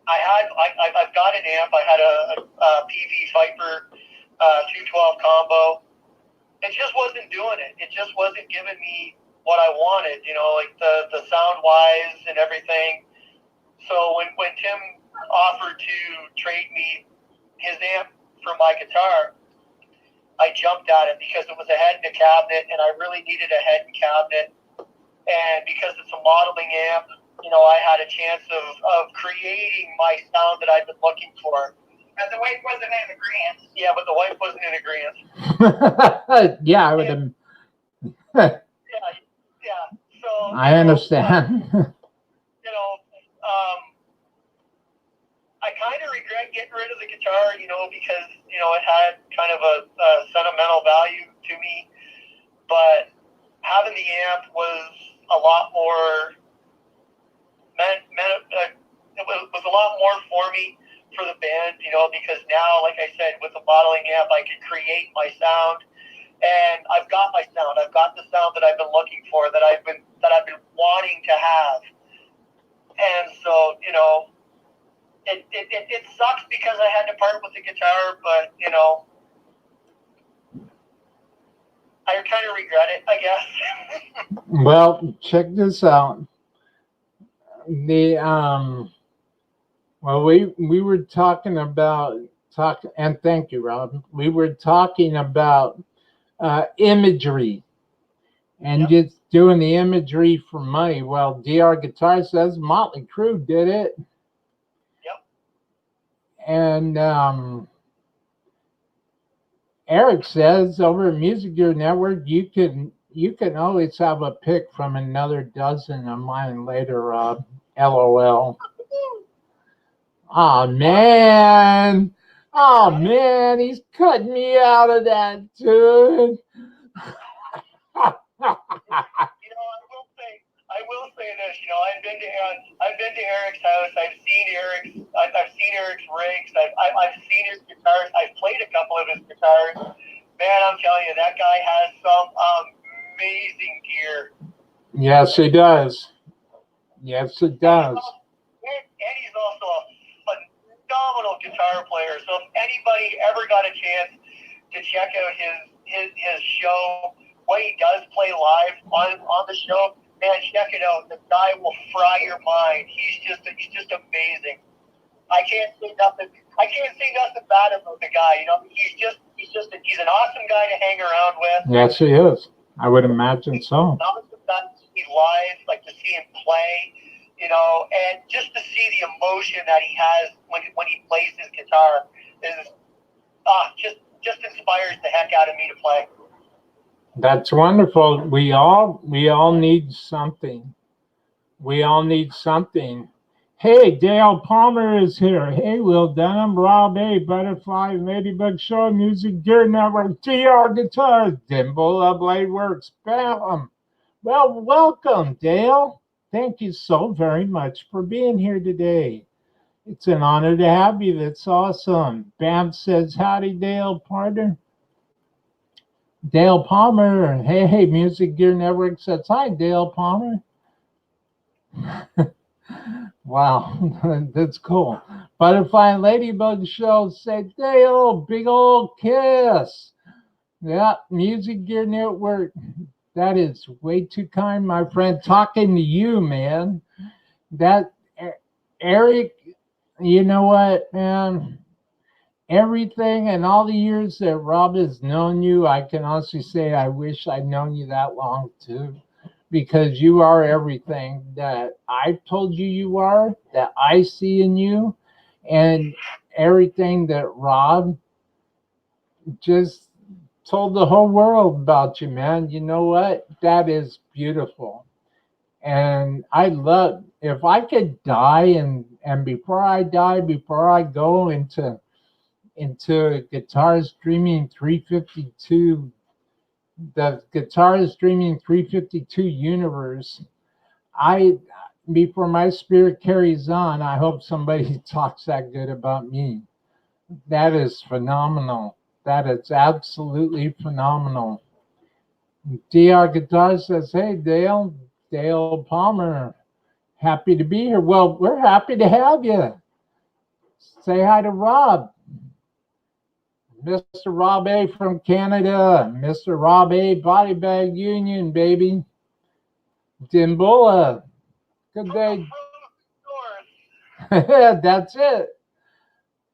Speaker 2: I've got an amp. I had a PV Viper 212 combo. It just wasn't doing it. It just wasn't giving me what I wanted, you know, like the sound wise and everything. So when Tim offered to trade me his amp for my guitar, I jumped at it because it was a head and a cabinet, and I really needed a head and cabinet. And because it's a modeling amp, you know, I had a chance of creating my sound that I've been looking for. But the wife wasn't in agreement. Yeah, but the wife wasn't in agreement.
Speaker 1: Yeah, I would have.
Speaker 2: yeah. So
Speaker 1: I understand.
Speaker 2: You know, I kind of regret getting rid of the guitar, you know, because, you know, it had kind of a sentimental value to me. But having the amp was a lot more it was a lot more for me for the band, you know, because now, like I said, with the modeling amp, I can create my sound, and I've got my sound. I've got the sound that I've been looking for, that I've been wanting to have. And so, you know, it sucks because I had to part with the guitar, but, you know, I kind of regret it, I guess.
Speaker 1: Well, check this out. Well, we were talking about and thank you, Rob. We were talking about imagery and just doing the imagery for money. Well, DR Guitar says Motley Crue did it.
Speaker 2: Yep.
Speaker 1: And Eric says over at Music Gear Network, you can always have a pick from another dozen of mine later, Rob. LOL. Oh man. Oh man, he's cutting me out of that, dude.
Speaker 2: been to Eric's house. I've seen Eric's rigs. I've seen his guitars. I've played a couple of his guitars. Man, I'm telling you, that guy has some amazing gear.
Speaker 1: Yes, he does. Yes, it does.
Speaker 2: And he's also a phenomenal guitar player. So if anybody ever got a chance to check out his show, what he does play live on the show, man, check it out. The guy will fry your mind. He's just amazing. I can't say nothing bad about the guy. You know, he's an awesome guy to hang around with.
Speaker 1: Yes, he is. I would imagine so.
Speaker 2: Not the best to see live, like to see him play, you know, and just to see the emotion that he has when he plays his guitar is just inspires the heck out of me to play.
Speaker 1: That's wonderful. We all need something. We all need something. Hey, Dale Palmer is here. Hey, Will Dunham, Rob A, Butterfly, Ladybug Show, Music Gear Network, TR Guitars, Dimble, Blade Works, Bam. Well, welcome, Dale. Thank you so very much for being here today. It's an honor to have you. That's awesome. Bam says, howdy, Dale, partner. Dale Palmer, hey, Music Gear Network says, hi, Dale Palmer. Wow, that's cool. Butterfly and Ladybug Show say, Dale, big old kiss. Yeah, Music Gear Network. That is way too kind, my friend. Talking to you, man. That, Eric, you know what, man? Everything and all the years that Rob has known you, I can honestly say I wish I'd known you that long too, because you are everything that I've told you you are, that I see in you, and everything that Rob just told the whole world about you, man. You know what? That is beautiful. And I love, if I could die and before I die, before I go into Guitars Dreaming 352, the Guitars Dreaming 352 universe, before my spirit carries on, I hope somebody talks that good about me. That is phenomenal. That is absolutely phenomenal. DR Guitar says, hey, Dale Palmer, happy to be here. Well, we're happy to have you. Say hi to Rob. Mr. Rob A from Canada. Mr. Rob A, Body Bag Union, baby. Dimbola. Good day. That's it.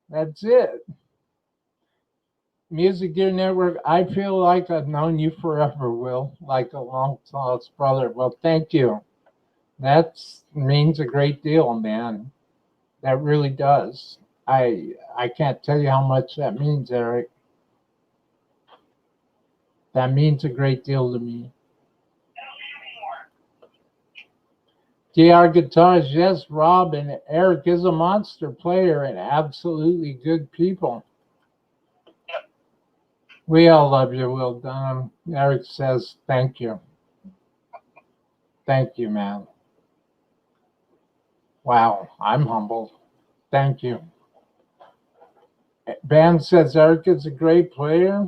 Speaker 1: That's it. Music Gear Network, I feel like I've known you forever, Will, like a long lost brother. Well, thank you. That means a great deal, man. That really does. I can't tell you how much that means, Eric. That means a great deal to me. DR Guitars, yes, Rob and Eric is a monster player and absolutely good people. We all love you, Will Dunham. Eric says, thank you. Thank you, man. Wow, I'm humbled. Thank you. Bam says Eric is a great player.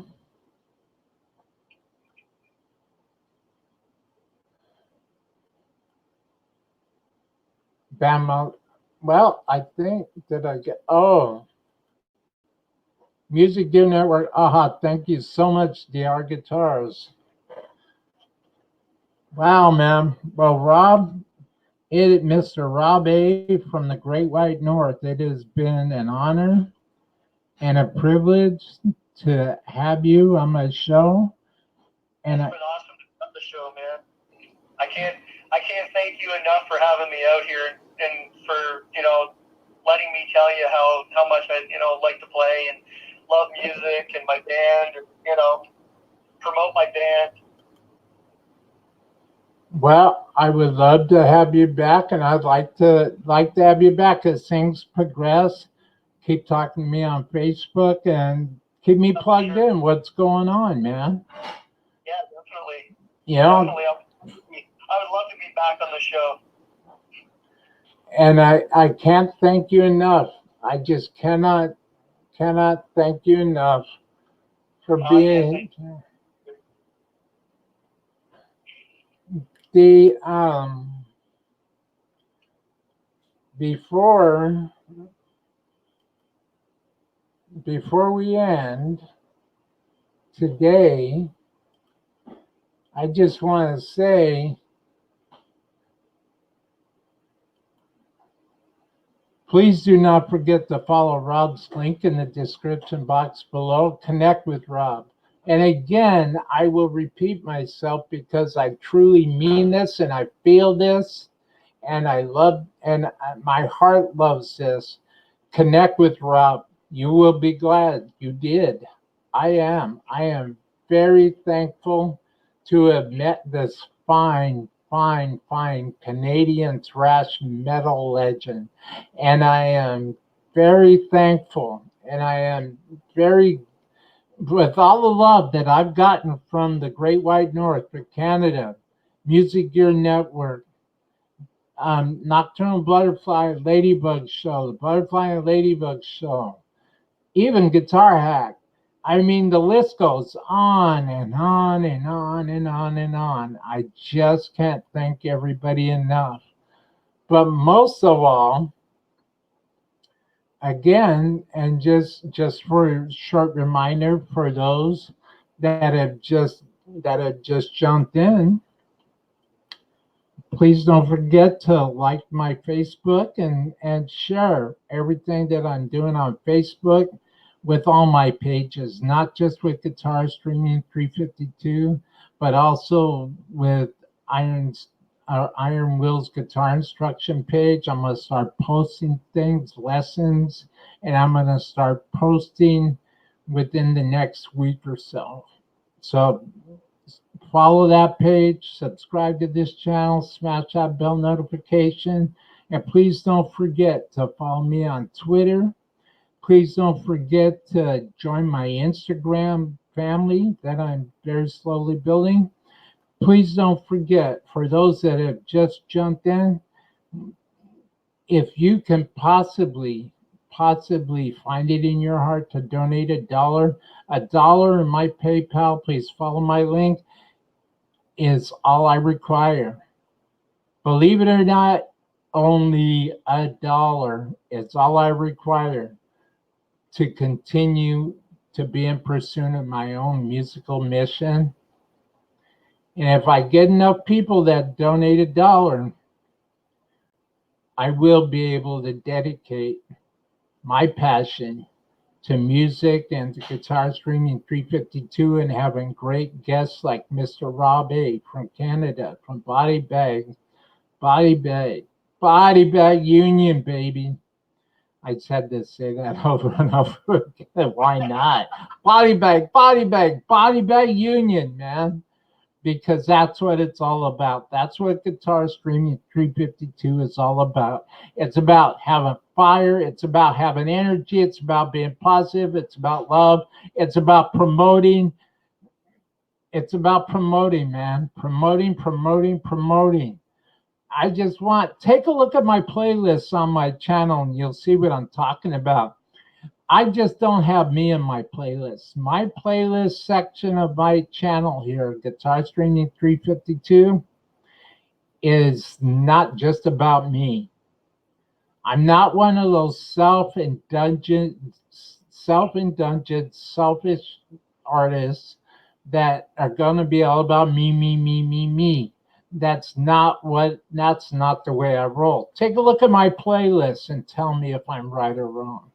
Speaker 1: Bam, well, I think, did I get, oh. Music Gear Network, aha, thank you so much, DR Guitars. Wow, man. Well, Rob, Mr. Rob A from the Great White North, it has been an honor and a privilege to have you on my show. And
Speaker 2: it's been awesome to come on the show, man. I can't thank you enough for having me out here and for, you know, letting me tell you how much I, you know, like to play and love music and my band, and, you know, promote my band.
Speaker 1: Well, I would love to have you back, and I'd like to have you back as things progress. Keep talking to me on Facebook and keep me plugged in. What's going on, man?
Speaker 2: Yeah, definitely.
Speaker 1: Yeah.
Speaker 2: Definitely. I would love to be back on the show.
Speaker 1: And I can't thank you enough. I just cannot thank you enough for being the before we end today, I just want to say, please do not forget to follow Rob's link in the description box below. Connect with Rob. And again, I will repeat myself because I truly mean this and I feel this and I love and my heart loves this. Connect with Rob. You will be glad you did. I am. I am very thankful to have met this fine Canadian thrash metal legend. And I am very thankful and I am very, with all the love that I've gotten from the Great White North, for Canada, Music Gear Network, Nocturnal Butterfly Ladybug Show, the Butterfly and Ladybug Show, even Guitar Hack. I mean, the list goes on and on and on and on and on. I just can't thank everybody enough. But most of all, again, and just for a short reminder for those that have just jumped in, please don't forget to like my Facebook and share everything that I'm doing on Facebook with all my pages, not just with Guitar Streaming 352, but also with Iron Will's guitar instruction page. I'm going to start posting things, lessons, and I'm going to start posting within the next week or so. So follow that page, subscribe to this channel, smash that bell notification, and please don't forget to follow me on Twitter. Please don't forget to join my Instagram family that I'm very slowly building. Please don't forget, for those that have just jumped in, if you can possibly find it in your heart to donate $1 in my PayPal, please follow my link, is all I require. Believe it or not, only $1 is all I require to continue to be in pursuit of my own musical mission. And if I get enough people that donate $1, I will be able to dedicate my passion to music and to Guitar Streaming 352 and having great guests like Mr. Rob A. from Canada, from Body Bag Union, baby. I just had to say that over and over again. Why not? Body Bag Union, man. Because that's what it's all about. That's what Guitar Streaming 352 is all about. It's about having fire. It's about having energy. It's about being positive. It's about love. It's about promoting. It's about promoting, man. Promoting. I just take a look at my playlists on my channel and you'll see what I'm talking about. I just don't have me in my playlist. My playlist section of my channel here, Guitar Streaming 352, is not just about me. I'm not one of those self-indulgent, selfish artists that are going to be all about me. That's not the way I roll. Take a look at my playlist and tell me if I'm right or wrong.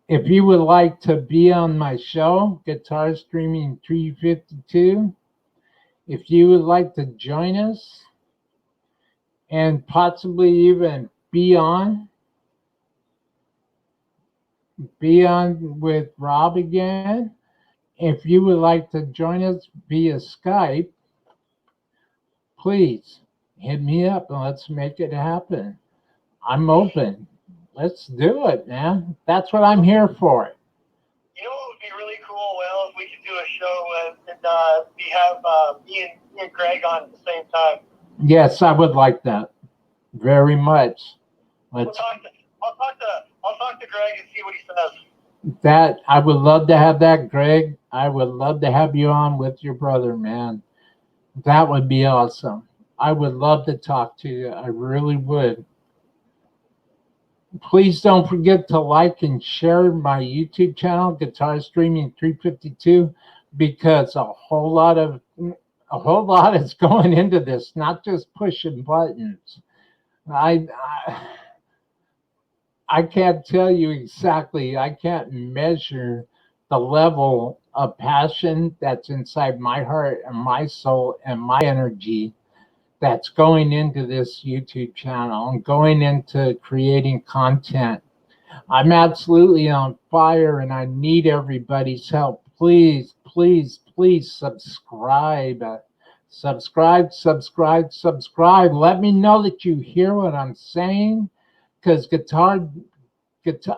Speaker 1: If you would like to be on my show, Guitar Streaming 352, if you would like to join us and possibly even be on with Rob again, if you would like to join us via Skype, please hit me up and let's make it happen. I'm open. Let's do it, man. That's what I'm here for.
Speaker 2: You know what would be really cool, Will, if we could do a show and we have me and Greg on at the same time.
Speaker 1: Yes, I would like that. very much.
Speaker 2: We'll
Speaker 1: Let's
Speaker 2: I'll talk to Greg and see what he says.
Speaker 1: that I would love to have that, Greg. I would love to have you on with your brother, man. That would be awesome. I would love to talk to you. I really would. Please don't forget to like and share my YouTube channel, Guitar Streaming 352, because a whole lot is going into this, not just pushing buttons. I I can't tell you exactly. I can't measure the level of passion that's inside my heart and my soul and my energy that's going into this YouTube channel and going into creating content. I'm absolutely on fire and I need everybody's help. Please, please, please subscribe. Subscribe. Let me know that you hear what I'm saying because guitar,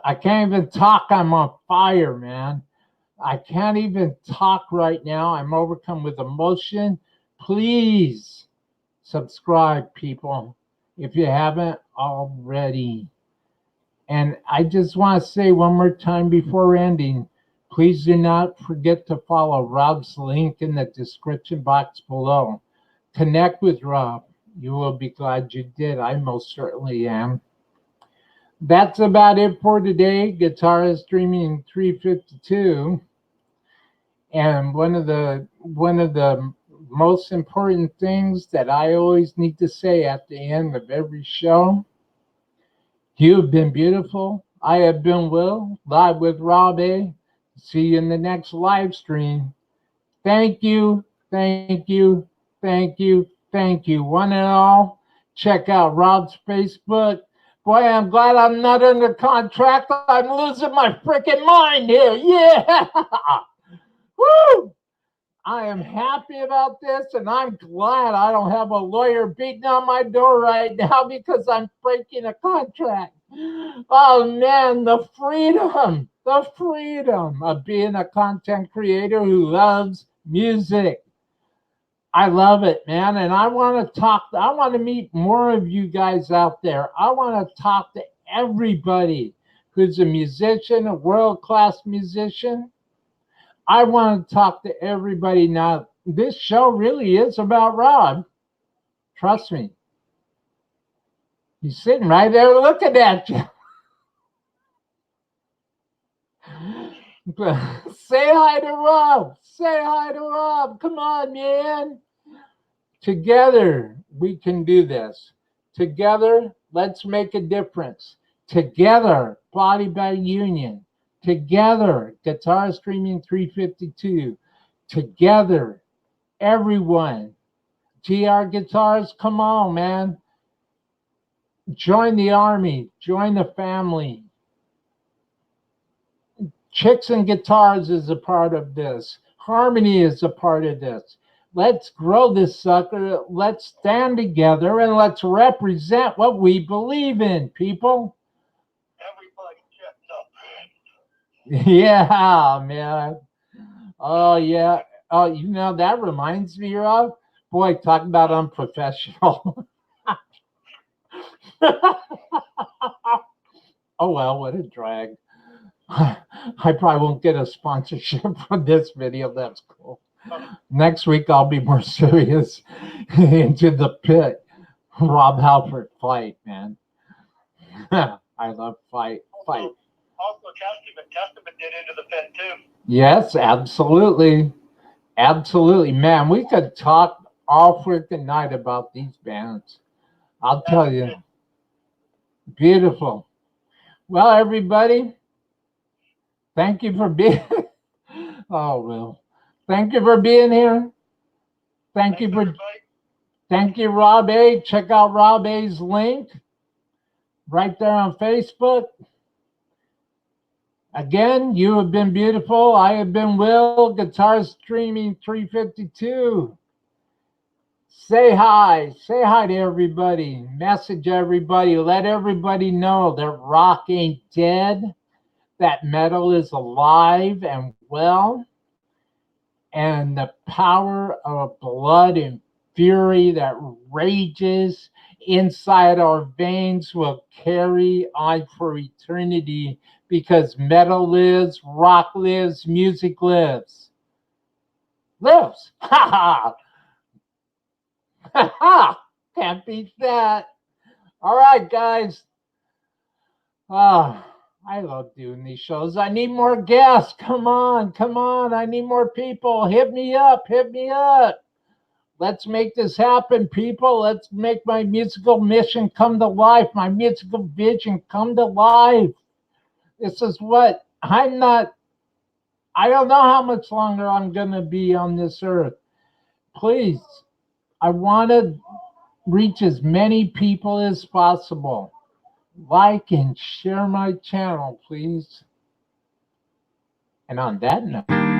Speaker 1: I can't even talk. I'm on fire, man. I can't even talk right now. I'm overcome with emotion. Please subscribe, people, if you haven't already. And I just want to say one more time before ending, please do not forget to follow Rob's link in the description box below. Connect with Rob. You will be glad you did. I most certainly am. That's about it for today. Guitar Streaming 352. And one of the most important things that I always need to say at the end of every show, you have been beautiful. I have been Will, live with Rob A. See you in the next live stream. Thank you, thank you, thank you, thank you, one and all. Check out Rob's Facebook. Boy, I'm glad I'm not under contract. I'm losing my freaking mind here. Yeah. Woo! I am happy about this, and I'm glad I don't have a lawyer beating on my door right now because I'm breaking a contract. Oh man, the freedom of being a content creator who loves music. I love it, man. And I want to talk, I want to meet more of you guys out there. I want to talk to everybody who's a musician, a world class musician. I want to talk to everybody now. This show really is about Rob. Trust me. He's sitting right there looking at you. Say hi to Rob. Say hi to Rob. Come on, man. Together, we can do this. Together, let's make a difference. Together, Body by Union. Together, Guitar Streaming 352. Together, everyone. GR Guitars, come on, man. Join the army. Join the family. Chicks and Guitars is a part of this. Harmony is a part of this. Let's grow this sucker. Let's stand together and let's represent what we believe in, people.
Speaker 2: Everybody checked up.
Speaker 1: Yeah, man. Oh, yeah. Oh, that reminds me of, boy, talk about unprofessional. Oh, well, what a drag. I probably won't get a sponsorship for this video. That's cool. Next week, I'll be more serious. Into the pit. Rob Halford, fight, man. I love fight.
Speaker 2: Also, Testament did Into the Pit too.
Speaker 1: Yes, absolutely. Absolutely. Man, we could talk all freaking night about these bands. I'll tell you. Beautiful. Well, everybody, thank you for being. Oh, Will. Thank you for being here. Thank you for.
Speaker 2: Everybody.
Speaker 1: Thank you, Rob A. Check out Rob A's link right there on Facebook. Again, you have been beautiful. I have been Will, Guitar Streaming 352. Say hi. Say hi to everybody. Message everybody. Let everybody know that rock ain't dead, that metal is alive and well, and the power of blood and fury that rages inside our veins will carry on for eternity because metal lives, rock lives, music lives. Lives. Ha ha. Ha ha. Can't beat that. All right, guys. Ah, I love doing these shows. I need more guests. Come on, come on. I need more people. Hit me up. Hit me up. Let's make this happen, people. Let's make my musical mission come to life, my musical vision come to life. This is what I don't know how much longer I'm going to be on this earth. Please, I want to reach as many people as possible. Like and share my channel, please. And on that note,